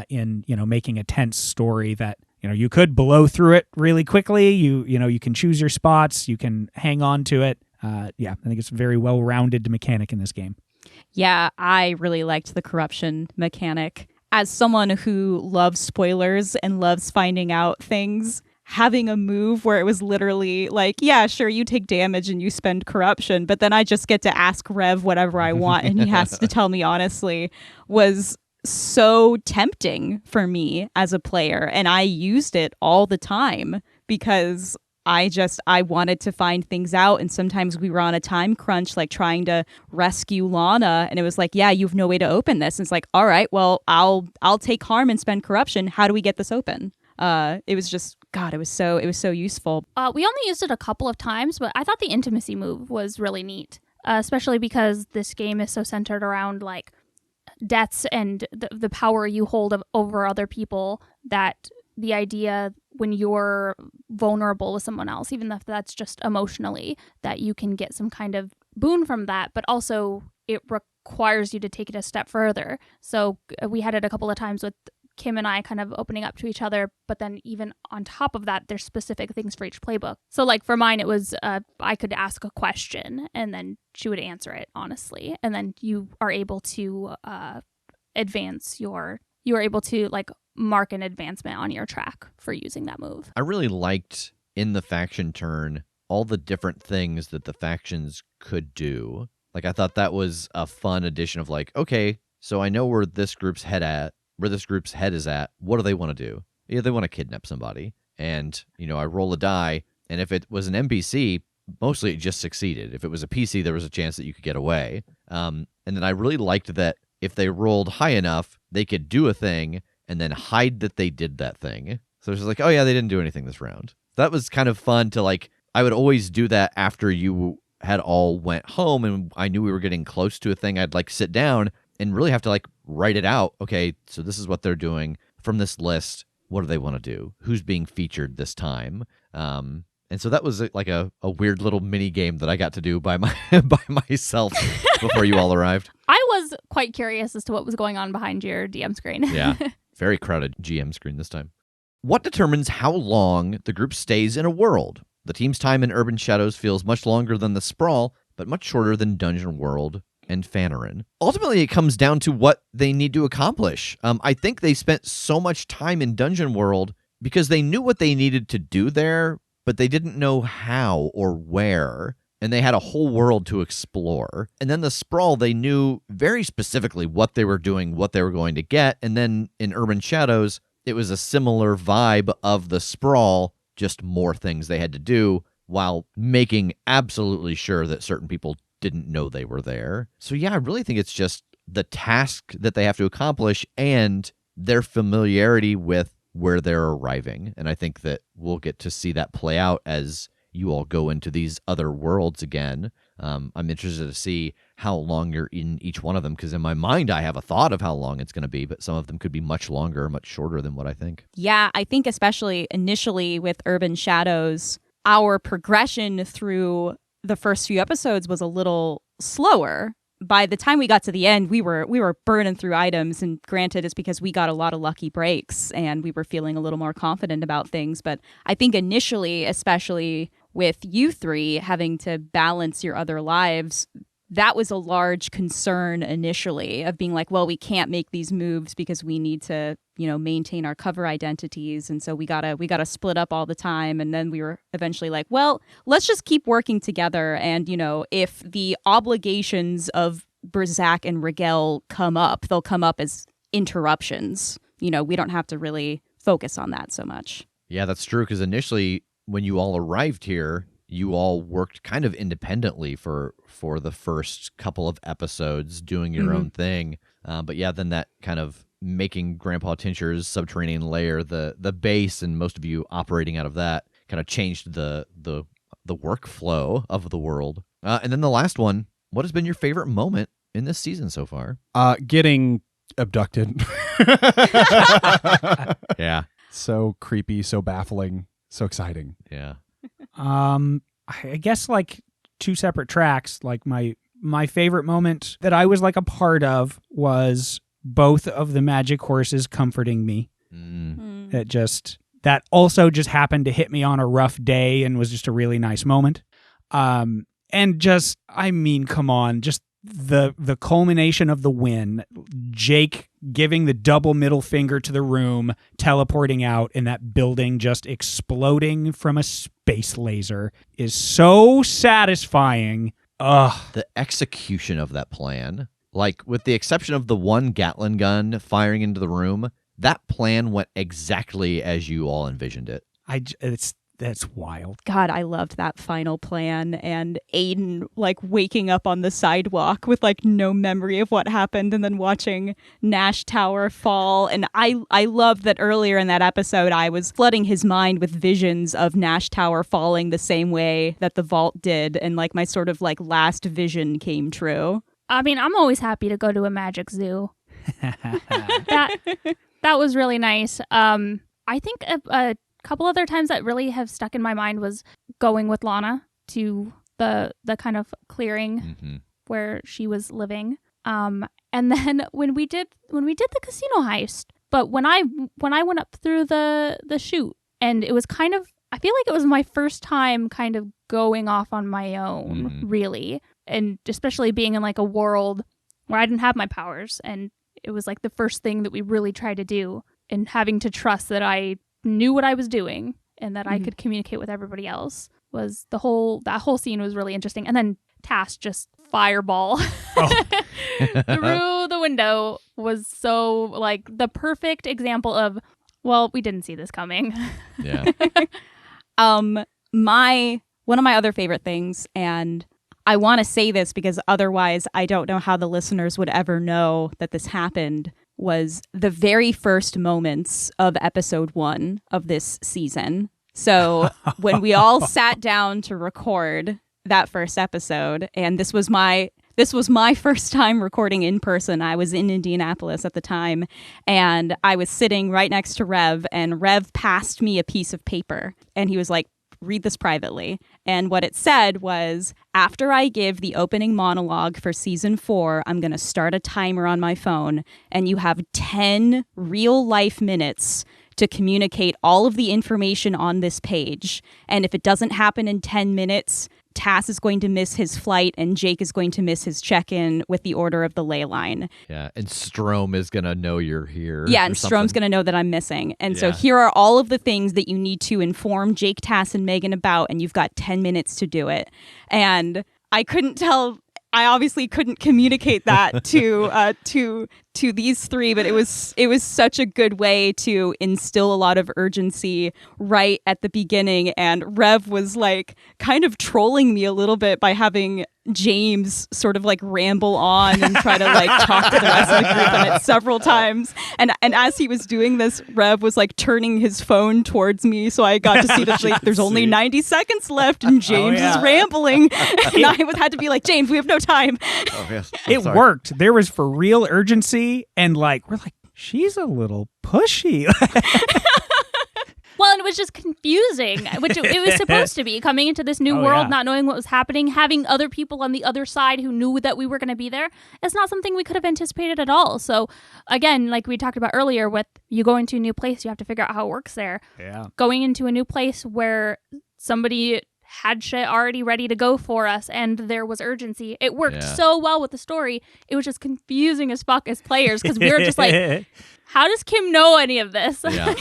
Speaker 2: in making a tense story that you could blow through it really quickly. You can choose your spots. You can hang on to it. I think it's a very well-rounded mechanic in this game.
Speaker 5: Yeah, I really liked the corruption mechanic. As someone who loves spoilers and loves finding out things, having a move where it was literally like, yeah, sure, you take damage and you spend corruption, but then I just get to ask Rev whatever I want and he has to tell me honestly, was so tempting for me as a player. And I used it all the time because I wanted to find things out, and sometimes we were on a time crunch, like trying to rescue Lana, and it was like, yeah, you have no way to open this. And it's like, all right, well, I'll take harm and spend corruption. How do we get this open? It was just, God, it was so useful.
Speaker 3: We only used it a couple of times, but I thought the intimacy move was really neat, especially because this game is so centered around like deaths and the power you hold over other people, that the idea when you're vulnerable with someone else, even if that's just emotionally, that you can get some kind of boon from that, but also it requires you to take it a step further. So we had it a couple of times with Kim and I kind of opening up to each other, but then even on top of that, there's specific things for each playbook. So like for mine, it was I could ask a question and then she would answer it honestly, and then you are able to you are able to like mark an advancement on your track for using that move.
Speaker 1: I really liked in the faction turn all the different things that the factions could do. Like I thought that was a fun addition of like, okay, so I know where this group's head is at. What do they want to do? Yeah, they want to kidnap somebody. And, I roll a die, and if it was an NPC, mostly it just succeeded. If it was a PC, there was a chance that you could get away. And then I really liked that if they rolled high enough, they could do a thing and then hide that they did that thing. So it's just like, oh yeah, they didn't do anything this round. That was kind of fun to like, I would always do that after you had all went home and I knew we were getting close to a thing. I'd like sit down and really have to like write it out. Okay, so this is what they're doing from this list. What do they want to do? Who's being featured this time? And so that was like a weird little mini game that I got to do by myself before you all arrived.
Speaker 3: I was quite curious as to what was going on behind your DM screen.
Speaker 1: Yeah, very crowded GM screen this time. What determines how long the group stays in a world? The team's time in Urban Shadows feels much longer than the Sprawl, but much shorter than Dungeon World and Fanarin. Ultimately, it comes down to what they need to accomplish. I think they spent so much time in Dungeon World because they knew what they needed to do there, but they didn't know how or where, and they had a whole world to explore. And then the Sprawl, they knew very specifically what they were doing, what they were going to get, and then in Urban Shadows, it was a similar vibe of the Sprawl, just more things they had to do while making absolutely sure that certain people didn't know they were there. So yeah, I really think it's just the task that they have to accomplish and their familiarity with where they're arriving. And I think that we'll get to see that play out as you all go into these other worlds again. I'm interested to see how long you're in each one of them, because in my mind, I have a thought of how long it's going to be, but some of them could be much longer, much shorter than what I think.
Speaker 5: Yeah, I think especially initially with Urban Shadows, our progression through the first few episodes was a little slower. By the time we got to the end, we were burning through items, and granted, it's because we got a lot of lucky breaks and we were feeling a little more confident about things. But I think initially, especially with you three having to balance your other lives, that was a large concern initially of being like, well, we can't make these moves because we need to, maintain our cover identities. And so we gotta split up all the time. And then we were eventually like, well, let's just keep working together. And, if the obligations of Brzak and Rigel come up, they'll come up as interruptions. We don't have to really focus on that so much.
Speaker 1: Yeah, that's true. Because initially, when you all arrived here, you all worked kind of independently for the first couple of episodes, doing your own thing. But yeah, then that kind of making Grandpa Tincher's subterranean lair the base, and most of you operating out of that, kind of changed the workflow of the world. And then the last one, what has been your favorite moment in this season so far?
Speaker 4: Getting abducted.
Speaker 1: Yeah.
Speaker 4: So creepy, so baffling, so exciting.
Speaker 1: Yeah.
Speaker 2: I guess like two separate tracks. Like my favorite moment that I was like a part of was both of the magic horses comforting me. That also just happened to hit me on a rough day and was just a really nice moment. And just, come on, just the culmination of the win, Jake giving the double middle finger to the room, teleporting out, and that building just exploding from a space laser is so satisfying. Ugh.
Speaker 1: The execution of that plan, like with the exception of the one Gatling gun firing into the room, that plan went exactly as you all envisioned it.
Speaker 2: That's wild.
Speaker 5: God, I loved that final plan, and Aiden waking up on the sidewalk with no memory of what happened, and then watching Nash Tower fall. And I loved that earlier in that episode I was flooding his mind with visions of Nash Tower falling the same way that the vault did, and my sort of last vision came true.
Speaker 3: I'm always happy to go to a magic zoo. That was really nice. I think a couple other times that really have stuck in my mind was going with Lana to the kind of clearing where she was living. And then when we did the casino heist, but when I went up through the chute, and it was kind of, I feel like it was my first time kind of going off on my own, really. And especially being in a world where I didn't have my powers, and it was the first thing that we really tried to do, and having to trust that I knew what I was doing and that I could communicate with everybody else was that whole scene was really interesting. And then Tass just fireball through the window was so the perfect example of, well, we didn't see this coming.
Speaker 1: Yeah.
Speaker 5: One of my other favorite things, and I want to say this because otherwise I don't know how the listeners would ever know that this happened, was the very first moments of episode 1 of this season. So when we all sat down to record that first episode, and this was my first time recording in person. I was in Indianapolis at the time, and I was sitting right next to Rev, and Rev passed me a piece of paper, and he was like, read this privately. And what it said was, after I give the opening monologue for season 4, I'm going to start a timer on my phone, and you have 10 real life minutes to communicate all of the information on this page. And if it doesn't happen in 10 minutes, Tass is going to miss his flight, and Jake is going to miss his check-in with the order of the ley line.
Speaker 1: Yeah, and Strom is going to know you're here.
Speaker 5: Yeah, and Strom's going to know that I'm missing. And so here are all of the things that you need to inform Jake, Tass, and Megan about, and you've got 10 minutes to do it. And I couldn't tell I obviously couldn't communicate that to these three, but it was such a good way to instill a lot of urgency right at the beginning. And Rev was like kind of trolling me a little bit by having James sort of like ramble on and try to like talk to the rest of the group on it several times. And as he was doing this, Rev was like turning his phone towards me, so I got to see that like there's only 90 seconds left and James is rambling. And I had to be like, James, we have no time.
Speaker 1: Oh, yes.
Speaker 2: It worked. There was for real urgency, and like we're like, she's a little pushy.
Speaker 3: Well, and it was just confusing, which it was supposed to be, coming into this new world, not knowing what was happening, having other people on the other side who knew that we were going to be there. It's not something we could have anticipated at all. So again, like we talked about earlier, with you going to a new place, you have to figure out how it works there.
Speaker 2: Yeah.
Speaker 3: Going into a new place where somebody had shit already ready to go for us and there was urgency. It worked so well with the story. It was just confusing as fuck as players, because we were just like, how does Kim know any of this?
Speaker 1: Yeah.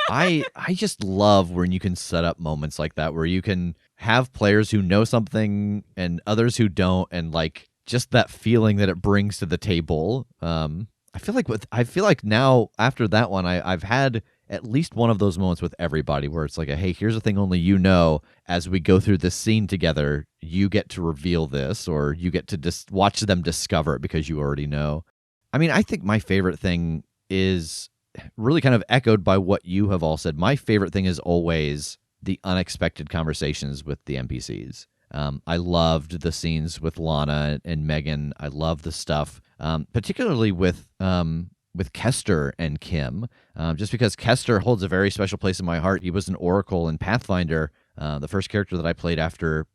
Speaker 1: I just love when you can set up moments like that where you can have players who know something and others who don't, and like just that feeling that it brings to the table. I feel like now after that one, I've had at least one of those moments with everybody where it's like, hey, here's a thing only you know. As we go through this scene together, you get to reveal this, or you get to just watch them discover it because you already know. I mean, I think my favorite thing is really kind of echoed by what you have all said. My favorite thing is always the unexpected conversations with the NPCs. I loved the scenes with Lana and Megan. I love the stuff, particularly with Kester and Kim, just because Kester holds a very special place in my heart. He was an Oracle in Pathfinder, the first character that I played after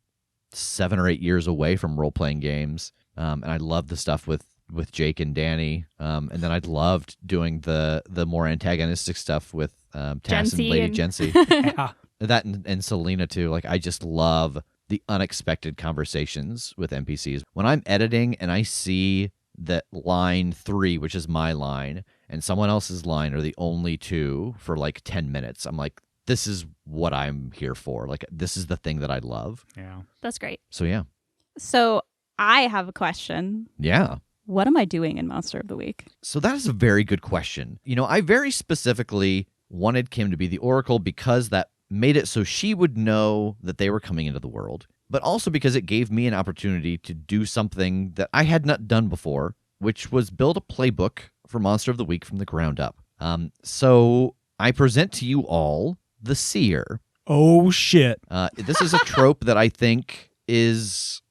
Speaker 1: 7 or 8 years away from role-playing games, and I loved the stuff with Jake and Danny, and then I loved doing the more antagonistic stuff with Tass and Lady Jency. That and Selena too. Like, I just love the unexpected conversations with NPCs. When I'm editing and I see that line 3, which is my line, and someone else's line are the only two for like 10 minutes, I'm like, this is what I'm here for. Like, this is the thing that I love.
Speaker 2: Yeah.
Speaker 3: That's great.
Speaker 1: So, yeah.
Speaker 5: So I have a question.
Speaker 1: Yeah.
Speaker 5: What am I doing in Monster of the Week?
Speaker 1: So that is a very good question. You know, I very specifically wanted Kim to be the Oracle because that made it so she would know that they were coming into the world, but also because it gave me an opportunity to do something that I had not done before, which was build a playbook for Monster of the Week from the ground up. So I present to you all the Seer.
Speaker 2: Oh, shit.
Speaker 1: This is a trope that I think is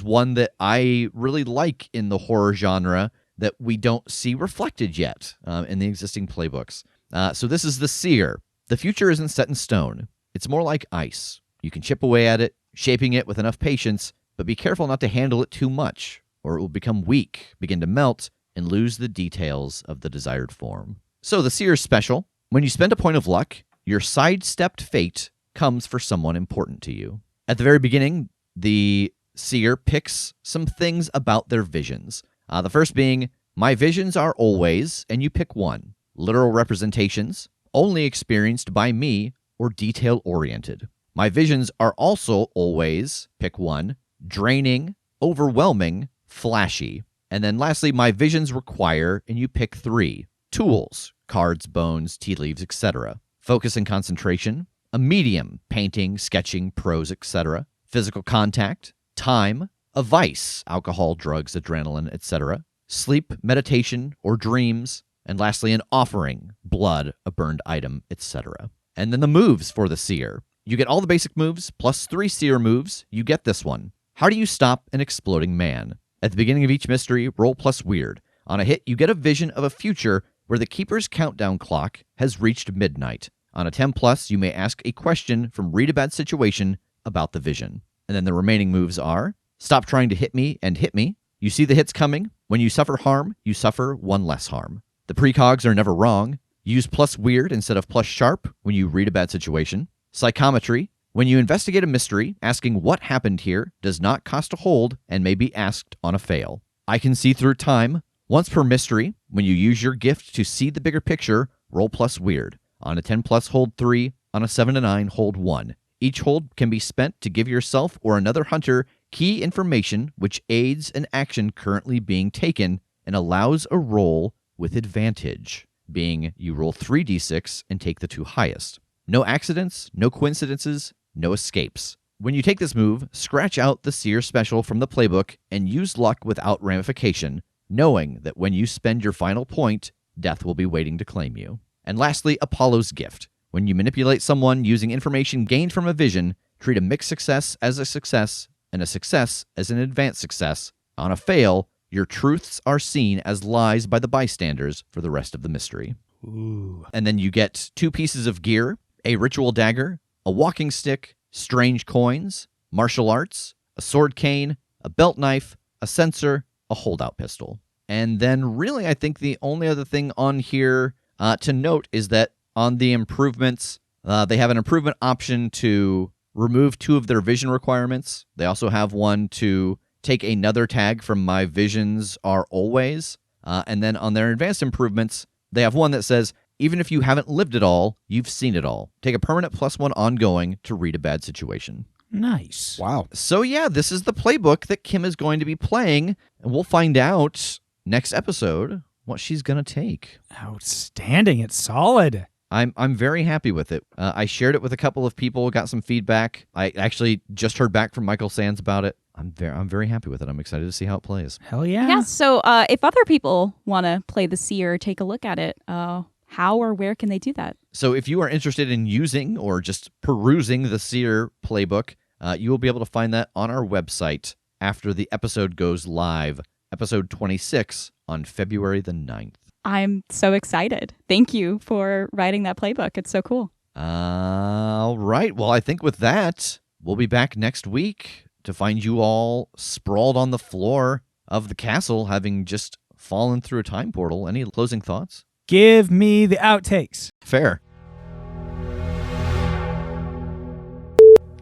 Speaker 1: one that I really like in the horror genre that we don't see reflected yet in the existing playbooks. So this is the Seer. The future isn't set in stone. It's more like ice. You can chip away at it, shaping it with enough patience, but be careful not to handle it too much, or it will become weak, begin to melt, and lose the details of the desired form. So the Seer's special. When you spend a point of luck, your sidestepped fate comes for someone important to you. At the very beginning, the Seer picks some things about their visions. The first being, my visions are always, and you pick one. Literal representations, only experienced by me, or detail-oriented. My visions are also always, pick one, draining, overwhelming, flashy. And then lastly, my visions require, and you pick 3, tools, cards, bones, tea leaves, etc. Focus and concentration, a medium, painting, sketching, prose, etc. Physical contact, time, a vice, alcohol, drugs, adrenaline, etc. Sleep, meditation, or dreams. And lastly, an offering, blood, a burned item, etc. And then the moves for the Seer. You get all the basic moves, plus 3 Seer moves. You get this one. How do you stop an exploding man? At the beginning of each mystery, roll plus weird. On a hit, you get a vision of a future where the Keeper's countdown clock has reached midnight. On a 10 plus, you may ask a question from Read a Bad Situation about the vision. And then the remaining moves are, stop trying to hit me and hit me. You see the hits coming. When you suffer harm, you suffer 1 less harm. The precogs are never wrong. Use plus weird instead of plus sharp when you read a bad situation. Psychometry. When you investigate a mystery, asking what happened here does not cost a hold and may be asked on a fail. I can see through time. Once per mystery, when you use your gift to see the bigger picture, roll plus weird. On a 10 plus, hold 3. On a 7 to 9, hold 1. Each hold can be spent to give yourself or another hunter Key information which aids an action currently being taken and allows a roll with advantage, being you roll 3d6 and take the 2 highest. No accidents, no coincidences, no escapes. When you take this move, scratch out the Seer special from the playbook and use luck without ramification, knowing that when you spend your final point, death will be waiting to claim you. And lastly, Apollo's Gift. When you manipulate someone using information gained from a vision, treat a mixed success as a success and a success as an advanced success. On a fail, your truths are seen as lies by the bystanders for the rest of the mystery.
Speaker 2: Ooh.
Speaker 1: And then you get 2 pieces of gear, a ritual dagger, a walking stick, strange coins, martial arts, a sword cane, a belt knife, a sensor, a holdout pistol. And then really I think the only other thing on here to note is that on the improvements, they have an improvement option to remove 2 of their vision requirements. They also have one to take another tag from My Visions Are Always. And then on their advanced improvements, they have one that says, even if you haven't lived it all, you've seen it all. Take a permanent +1 ongoing to read a bad situation.
Speaker 2: Nice.
Speaker 4: Wow.
Speaker 1: So yeah, this is the playbook that Kim is going to be playing, and we'll find out next episode what she's going to take.
Speaker 2: Outstanding. It's solid.
Speaker 1: I'm very happy with it. I shared it with a couple of people, got some feedback. I actually just heard back from Michael Sands about it. I'm very happy with it. I'm excited to see how it plays.
Speaker 2: Hell yeah.
Speaker 5: Yeah, so if other people want to play the Seer, take a look at it, how or where can they do that?
Speaker 1: So if you are interested in using or just perusing the Seer playbook, you will be able to find that on our website after the episode goes live, episode 26 on February the 9th.
Speaker 5: I'm so excited. Thank you for writing that playbook. It's so cool.
Speaker 1: All right. Well, I think with that, we'll be back next week to find you all sprawled on the floor of the castle, having just fallen through a time portal. Any closing thoughts?
Speaker 2: Give me the outtakes.
Speaker 1: Fair.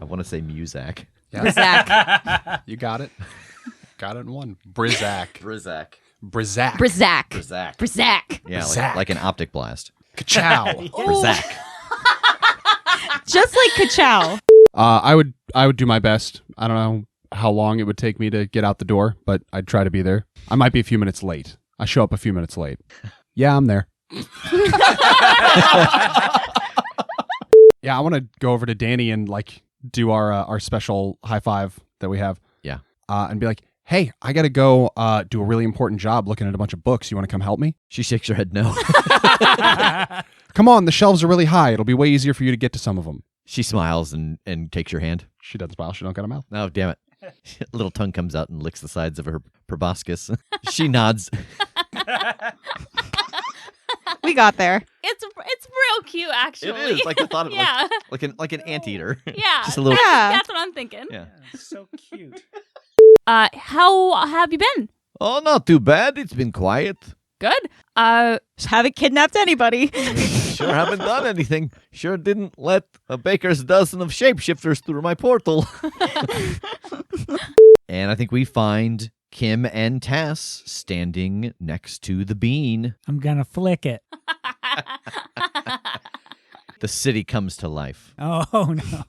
Speaker 1: I want to say Muzak.
Speaker 4: Yeah.
Speaker 5: Zach.
Speaker 4: You got it. Got it in one. Brizak.
Speaker 1: Brizak.
Speaker 4: Brizak.
Speaker 5: Brizak.
Speaker 1: Brizak.
Speaker 5: Brizak.
Speaker 1: Yeah,
Speaker 4: Brizak.
Speaker 1: like an optic blast.
Speaker 4: Ka-chow.
Speaker 1: Brizak.
Speaker 5: Just like Ka-chow.
Speaker 4: I would do my best. I don't know how long it would take me to get out the door, but I'd try to be there. I might be a few minutes late. I show up a few minutes late. Yeah, I'm there. Yeah, I want to go over to Danny and like do our special high five that we have.
Speaker 1: Yeah.
Speaker 4: And be like, hey, I got to go do a really important job looking at a bunch of books. You want to come help me?
Speaker 1: She shakes her head no.
Speaker 4: Come on, the shelves are really high. It'll be way easier for you to get to some of them.
Speaker 1: She smiles and takes your hand.
Speaker 4: She doesn't smile. She don't got a mouth.
Speaker 1: Oh, damn it. A little tongue comes out and licks the sides of her proboscis. She nods.
Speaker 5: We got there.
Speaker 3: It's real cute, actually.
Speaker 1: It is. Like I thought it
Speaker 3: Yeah.
Speaker 1: was. Like an anteater.
Speaker 3: Yeah.
Speaker 1: Just a little.
Speaker 5: Yeah.
Speaker 3: That's what I'm thinking.
Speaker 1: Yeah.
Speaker 2: So cute.
Speaker 3: How have you been?
Speaker 1: Oh, not too bad. It's been quiet.
Speaker 3: Good.
Speaker 5: Just haven't kidnapped anybody.
Speaker 1: Sure haven't done anything. Sure didn't let a baker's dozen of shapeshifters through my portal. And I think we find Kim and Tass standing next to the bean.
Speaker 2: I'm going to flick it.
Speaker 1: The city comes to life.
Speaker 2: Oh, no.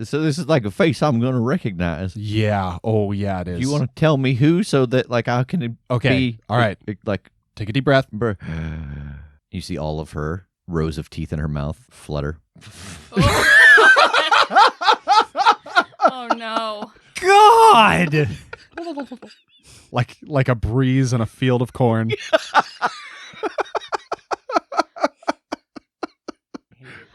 Speaker 1: So this is like a face I'm going to recognize.
Speaker 4: Yeah. Oh, yeah, it is.
Speaker 1: You want to tell me who so that like I can
Speaker 4: Okay.
Speaker 1: be
Speaker 4: All right.
Speaker 1: like
Speaker 4: Take a deep breath.
Speaker 1: you see all of her rows of teeth in her mouth flutter.
Speaker 3: Oh no.
Speaker 2: God.
Speaker 4: Like a breeze in a field of corn.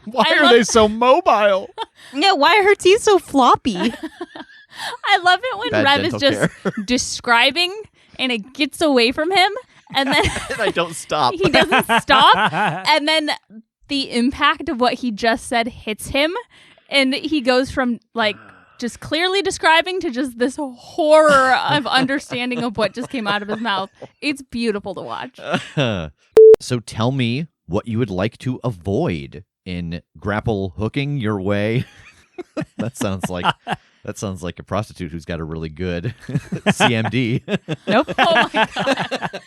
Speaker 4: Why
Speaker 3: I
Speaker 4: are
Speaker 3: love-
Speaker 4: they so mobile?
Speaker 5: No, why are her teeth so floppy?
Speaker 3: I love it when
Speaker 1: Bad
Speaker 3: Rev is
Speaker 1: dental
Speaker 3: just describing and it gets away from him and then
Speaker 1: And I don't stop.
Speaker 3: he doesn't stop and then the impact of what he just said hits him and he goes from like just clearly describing to just this horror of understanding of what just came out of his mouth. It's beautiful to watch.
Speaker 1: So tell me what you would like to avoid in grapple hooking your way. That sounds like a prostitute who's got a really good CMD.
Speaker 5: Nope.
Speaker 3: Oh my god.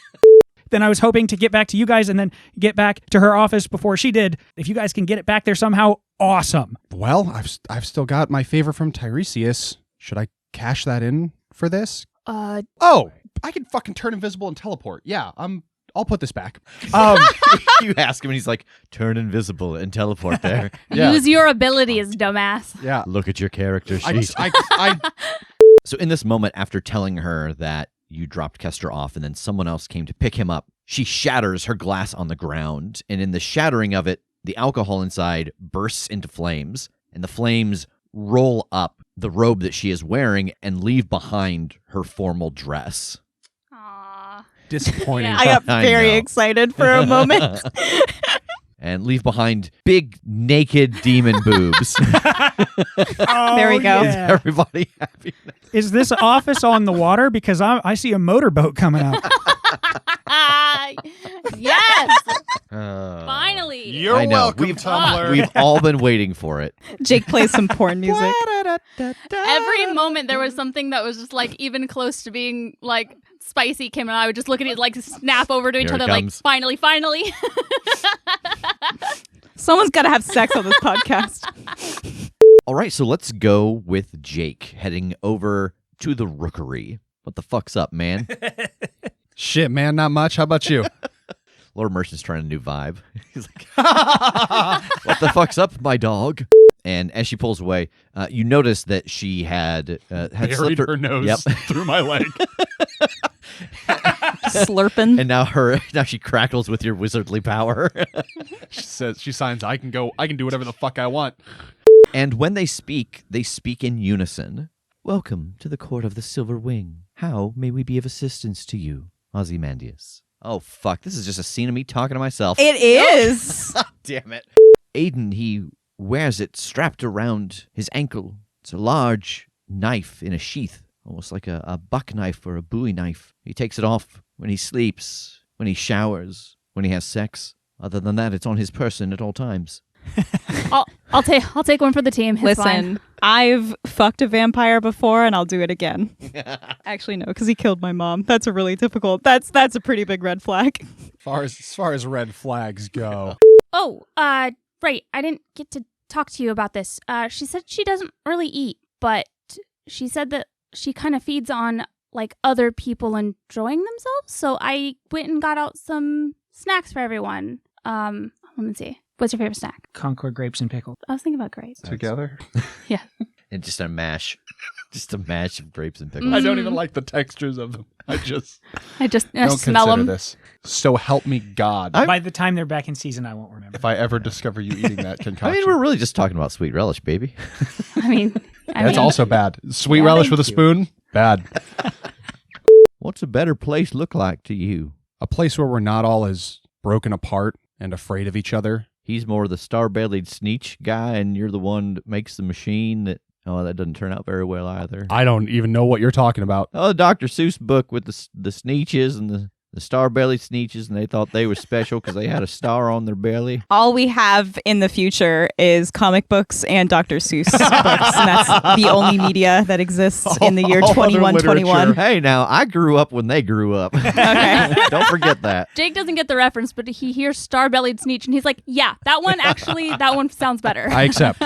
Speaker 2: Then I was hoping to get back to you guys and then get back to her office before she did. If you guys can get it back there somehow, awesome.
Speaker 4: Well, I've still got my favor from Tiresias. Should I cash that in for this?
Speaker 3: Uh,
Speaker 4: Oh, I can fucking turn invisible and teleport. Yeah, I'll put this back.
Speaker 1: You ask him, and he's like, "Turn invisible and teleport there."
Speaker 4: Yeah.
Speaker 3: Use your abilities, dumbass.
Speaker 4: Yeah.
Speaker 1: Look at your character
Speaker 4: I,
Speaker 1: sheet.
Speaker 4: I,
Speaker 1: So in this moment, after telling her that you dropped Kester off and then someone else came to pick him up, she shatters her glass on the ground, and in the shattering of it, the alcohol inside bursts into flames, and the flames roll up the robe that she is wearing and leave behind her formal dress.
Speaker 3: Aww.
Speaker 4: disappointing.
Speaker 3: Yeah.
Speaker 5: I got
Speaker 1: I
Speaker 5: very
Speaker 1: know.
Speaker 5: excited for a moment.
Speaker 1: And leave behind big naked demon boobs.
Speaker 5: There we go.
Speaker 2: yeah.
Speaker 1: Everybody happy.
Speaker 2: Is this office on the water? Because I see a motorboat coming up.
Speaker 3: Yes!
Speaker 1: Uh,
Speaker 3: Finally!
Speaker 4: You're
Speaker 1: I know.
Speaker 4: welcome,
Speaker 1: We've-
Speaker 4: Tumblr.
Speaker 1: We've all been waiting for it.
Speaker 5: Jake plays some porn music.
Speaker 3: Every moment there was something that was just like even close to being like spicy. Kim and I would just look at it like snap over to each
Speaker 1: Here it
Speaker 3: other like
Speaker 1: comes.
Speaker 3: finally.
Speaker 5: Someone's got to have sex on this podcast.
Speaker 1: All right, so let's go with Jake heading over to the rookery. What the fuck's up, man?
Speaker 4: Shit, man, not much. How about you?
Speaker 1: Lord Merchant's trying a new vibe. He's like, what the fuck's up, my dog? And as she pulls away, you notice that she had
Speaker 4: Buried
Speaker 1: slipped
Speaker 4: her nose
Speaker 1: Yep.
Speaker 4: through my leg.
Speaker 5: Slurping.
Speaker 1: And now she crackles with your wizardly power.
Speaker 4: She signs, I can do whatever the fuck I want.
Speaker 1: And when they speak in unison. Welcome to the court of the Silver Wing. How may we be of assistance to you, Ozymandias? Oh, fuck. This is just a scene of me talking to myself.
Speaker 5: It is.
Speaker 1: Damn it. Aiden, he wears it strapped around his ankle. It's a large knife in a sheath, almost like a buck knife or a bowie knife. He takes it off when he sleeps, when he showers, when he has sex. Other than that, it's on his person at all times.
Speaker 3: I'll take one for the team. It's fine.
Speaker 5: Listen, I've fucked a vampire before and I'll do it again. Actually, no, because he killed my mom. That's a really difficult. That's a pretty big red flag.
Speaker 4: As far as red flags go.
Speaker 3: Oh, right. I didn't get to talk to you about this. She said she doesn't really eat, but she said that she kind of feeds on like other people enjoying themselves. So I went and got out some snacks for everyone. Let me see. What's your favorite snack?
Speaker 2: Concord grapes and pickles.
Speaker 3: I was thinking about grapes.
Speaker 4: Together?
Speaker 1: And just a mash. Just a mash of grapes and pickles.
Speaker 4: I don't even like the textures of them. I just
Speaker 3: don't
Speaker 4: consider
Speaker 3: smell them.
Speaker 4: this. So help me God.
Speaker 2: By the time they're back in season, I won't remember.
Speaker 4: If I ever discover you eating that concoction.
Speaker 1: I mean, we're really just talking about sweet relish, baby.
Speaker 3: I mean,
Speaker 4: That's also bad. Sweet
Speaker 2: Yeah,
Speaker 4: relish
Speaker 2: thank
Speaker 4: with a
Speaker 2: you.
Speaker 4: spoon? Bad.
Speaker 1: What's a better place look like to you?
Speaker 4: A place where we're not all as broken apart and afraid of each other.
Speaker 1: He's more the star-bellied Sneetch guy, and you're the one that makes the machine that... Oh, that doesn't turn out very well either.
Speaker 4: I don't even know what you're talking about.
Speaker 1: Oh, the Dr. Seuss book with the Sneetches and the star-bellied Sneetches, and they thought they were special because they had a star on their belly.
Speaker 5: All we have in the future is comic books and Dr. Seuss books, and that's the only media that exists in the year
Speaker 4: All other
Speaker 5: 2121.
Speaker 1: Hey, now, I grew up when they grew up.
Speaker 5: Okay.
Speaker 1: Don't forget that.
Speaker 3: Jake doesn't get the reference, but he hears star-bellied Sneetch, and he's like, yeah, that one sounds better.
Speaker 4: I accept.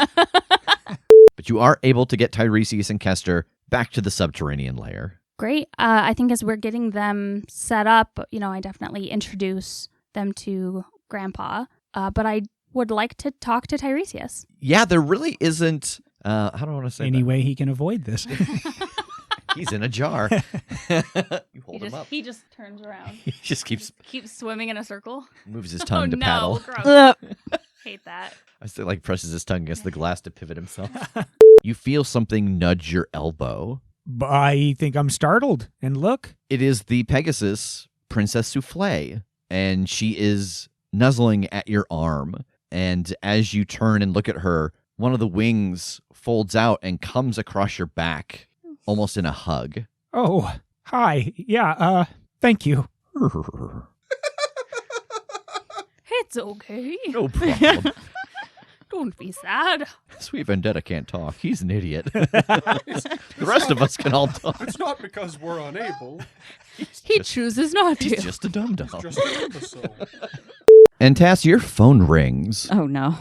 Speaker 1: But you are able to get Tiresias and Kester back to the subterranean lair.
Speaker 3: Great. I think as we're getting them set up, I definitely introduce them to Grandpa. But I would like to talk to Tiresias.
Speaker 1: Yeah, there really isn't... how do I want to say
Speaker 2: Any
Speaker 1: that?
Speaker 2: way he can avoid this.
Speaker 1: He's in a jar. You hold him up.
Speaker 3: He just turns around.
Speaker 1: He just keeps
Speaker 3: swimming in a circle.
Speaker 1: moves his tongue to
Speaker 3: no,
Speaker 1: paddle.
Speaker 3: gross.
Speaker 5: Ugh.
Speaker 3: Hate that.
Speaker 1: I still like presses his tongue against the glass to pivot himself. You feel something nudge your elbow.
Speaker 2: I think I'm startled. And look,
Speaker 1: It is the Pegasus Princess Souffle, and she is nuzzling at your arm. And as you turn and look at her, one of the wings folds out and comes across your back, almost in a hug.
Speaker 2: oh, hi. Yeah, thank you.
Speaker 3: It's okay.
Speaker 1: No problem.
Speaker 3: Don't be sad.
Speaker 1: Sweet Vendetta can't talk. He's an idiot. The rest of us can all talk.
Speaker 4: It's not because we're unable.
Speaker 3: He chooses not
Speaker 1: He's
Speaker 3: to.
Speaker 1: just a dum-dum.
Speaker 4: an imbecile.
Speaker 1: And Tass, your phone rings.
Speaker 5: Oh, no.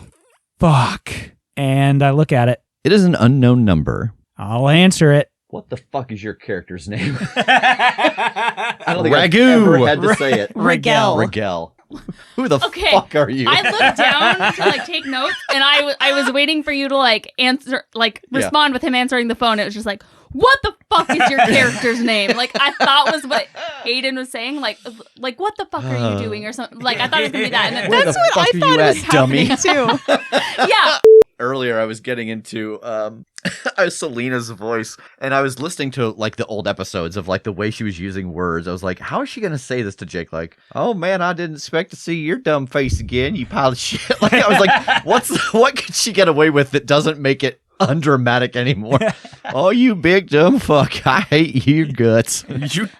Speaker 2: Fuck. And I look at it.
Speaker 1: It is an unknown number.
Speaker 2: I'll answer it.
Speaker 1: what the fuck is your character's name? I don't think I've
Speaker 4: Ragu.
Speaker 1: ever had to say it.
Speaker 5: Rigel.
Speaker 1: Rigel. Who the
Speaker 6: Okay,
Speaker 1: fuck are you?
Speaker 6: I looked down to like take notes, and I was waiting for you to like answer, like respond with him answering the phone. It was just like, what the fuck is your character's name? Like I thought was what Aiden was saying. Like what the fuck are you doing or something? Like I thought it was gonna be that. And then,
Speaker 1: Where
Speaker 5: That's
Speaker 1: the
Speaker 5: what
Speaker 1: fuck
Speaker 5: I
Speaker 1: are
Speaker 5: thought
Speaker 1: you
Speaker 5: was
Speaker 1: at, dummy?
Speaker 5: happening too.
Speaker 6: yeah,
Speaker 1: Earlier I was getting into Selena's voice, and I was listening to like the old episodes of like the way she was using words. I was like, how is she gonna say this to Jake? Like, oh man, I didn't expect to see your dumb face again, you pile of shit. Like I was like, what could she get away with that doesn't make it undramatic anymore? Oh, you big dumb fuck, I hate your guts.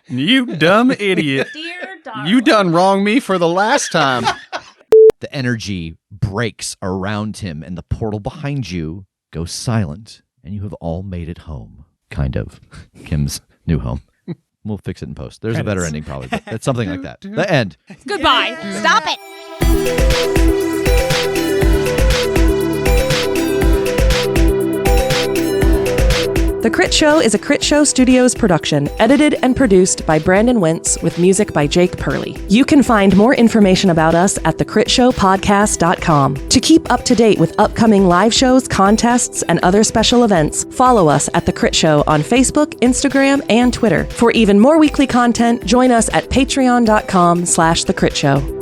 Speaker 4: You dumb idiot.
Speaker 6: dear darling.
Speaker 4: You done wrong me for the last time.
Speaker 1: The energy breaks around him, and the portal behind you goes silent, and you have all made it home. Kind of. Kim's new home. We'll fix it in post. There's a better
Speaker 2: Credits.
Speaker 1: ending, probably. But it's something like that. The end.
Speaker 6: Goodbye.
Speaker 5: Stop it.
Speaker 7: The Crit Show is a Crit Show Studios production, edited and produced by Brandon Wentz with music by Jake Purley. You can find more information about us at thecritshowpodcast.com. To keep up to date with upcoming live shows, contests, and other special events, follow us at The Crit Show on Facebook, Instagram, and Twitter. For even more weekly content, join us at patreon.com/thecritShow.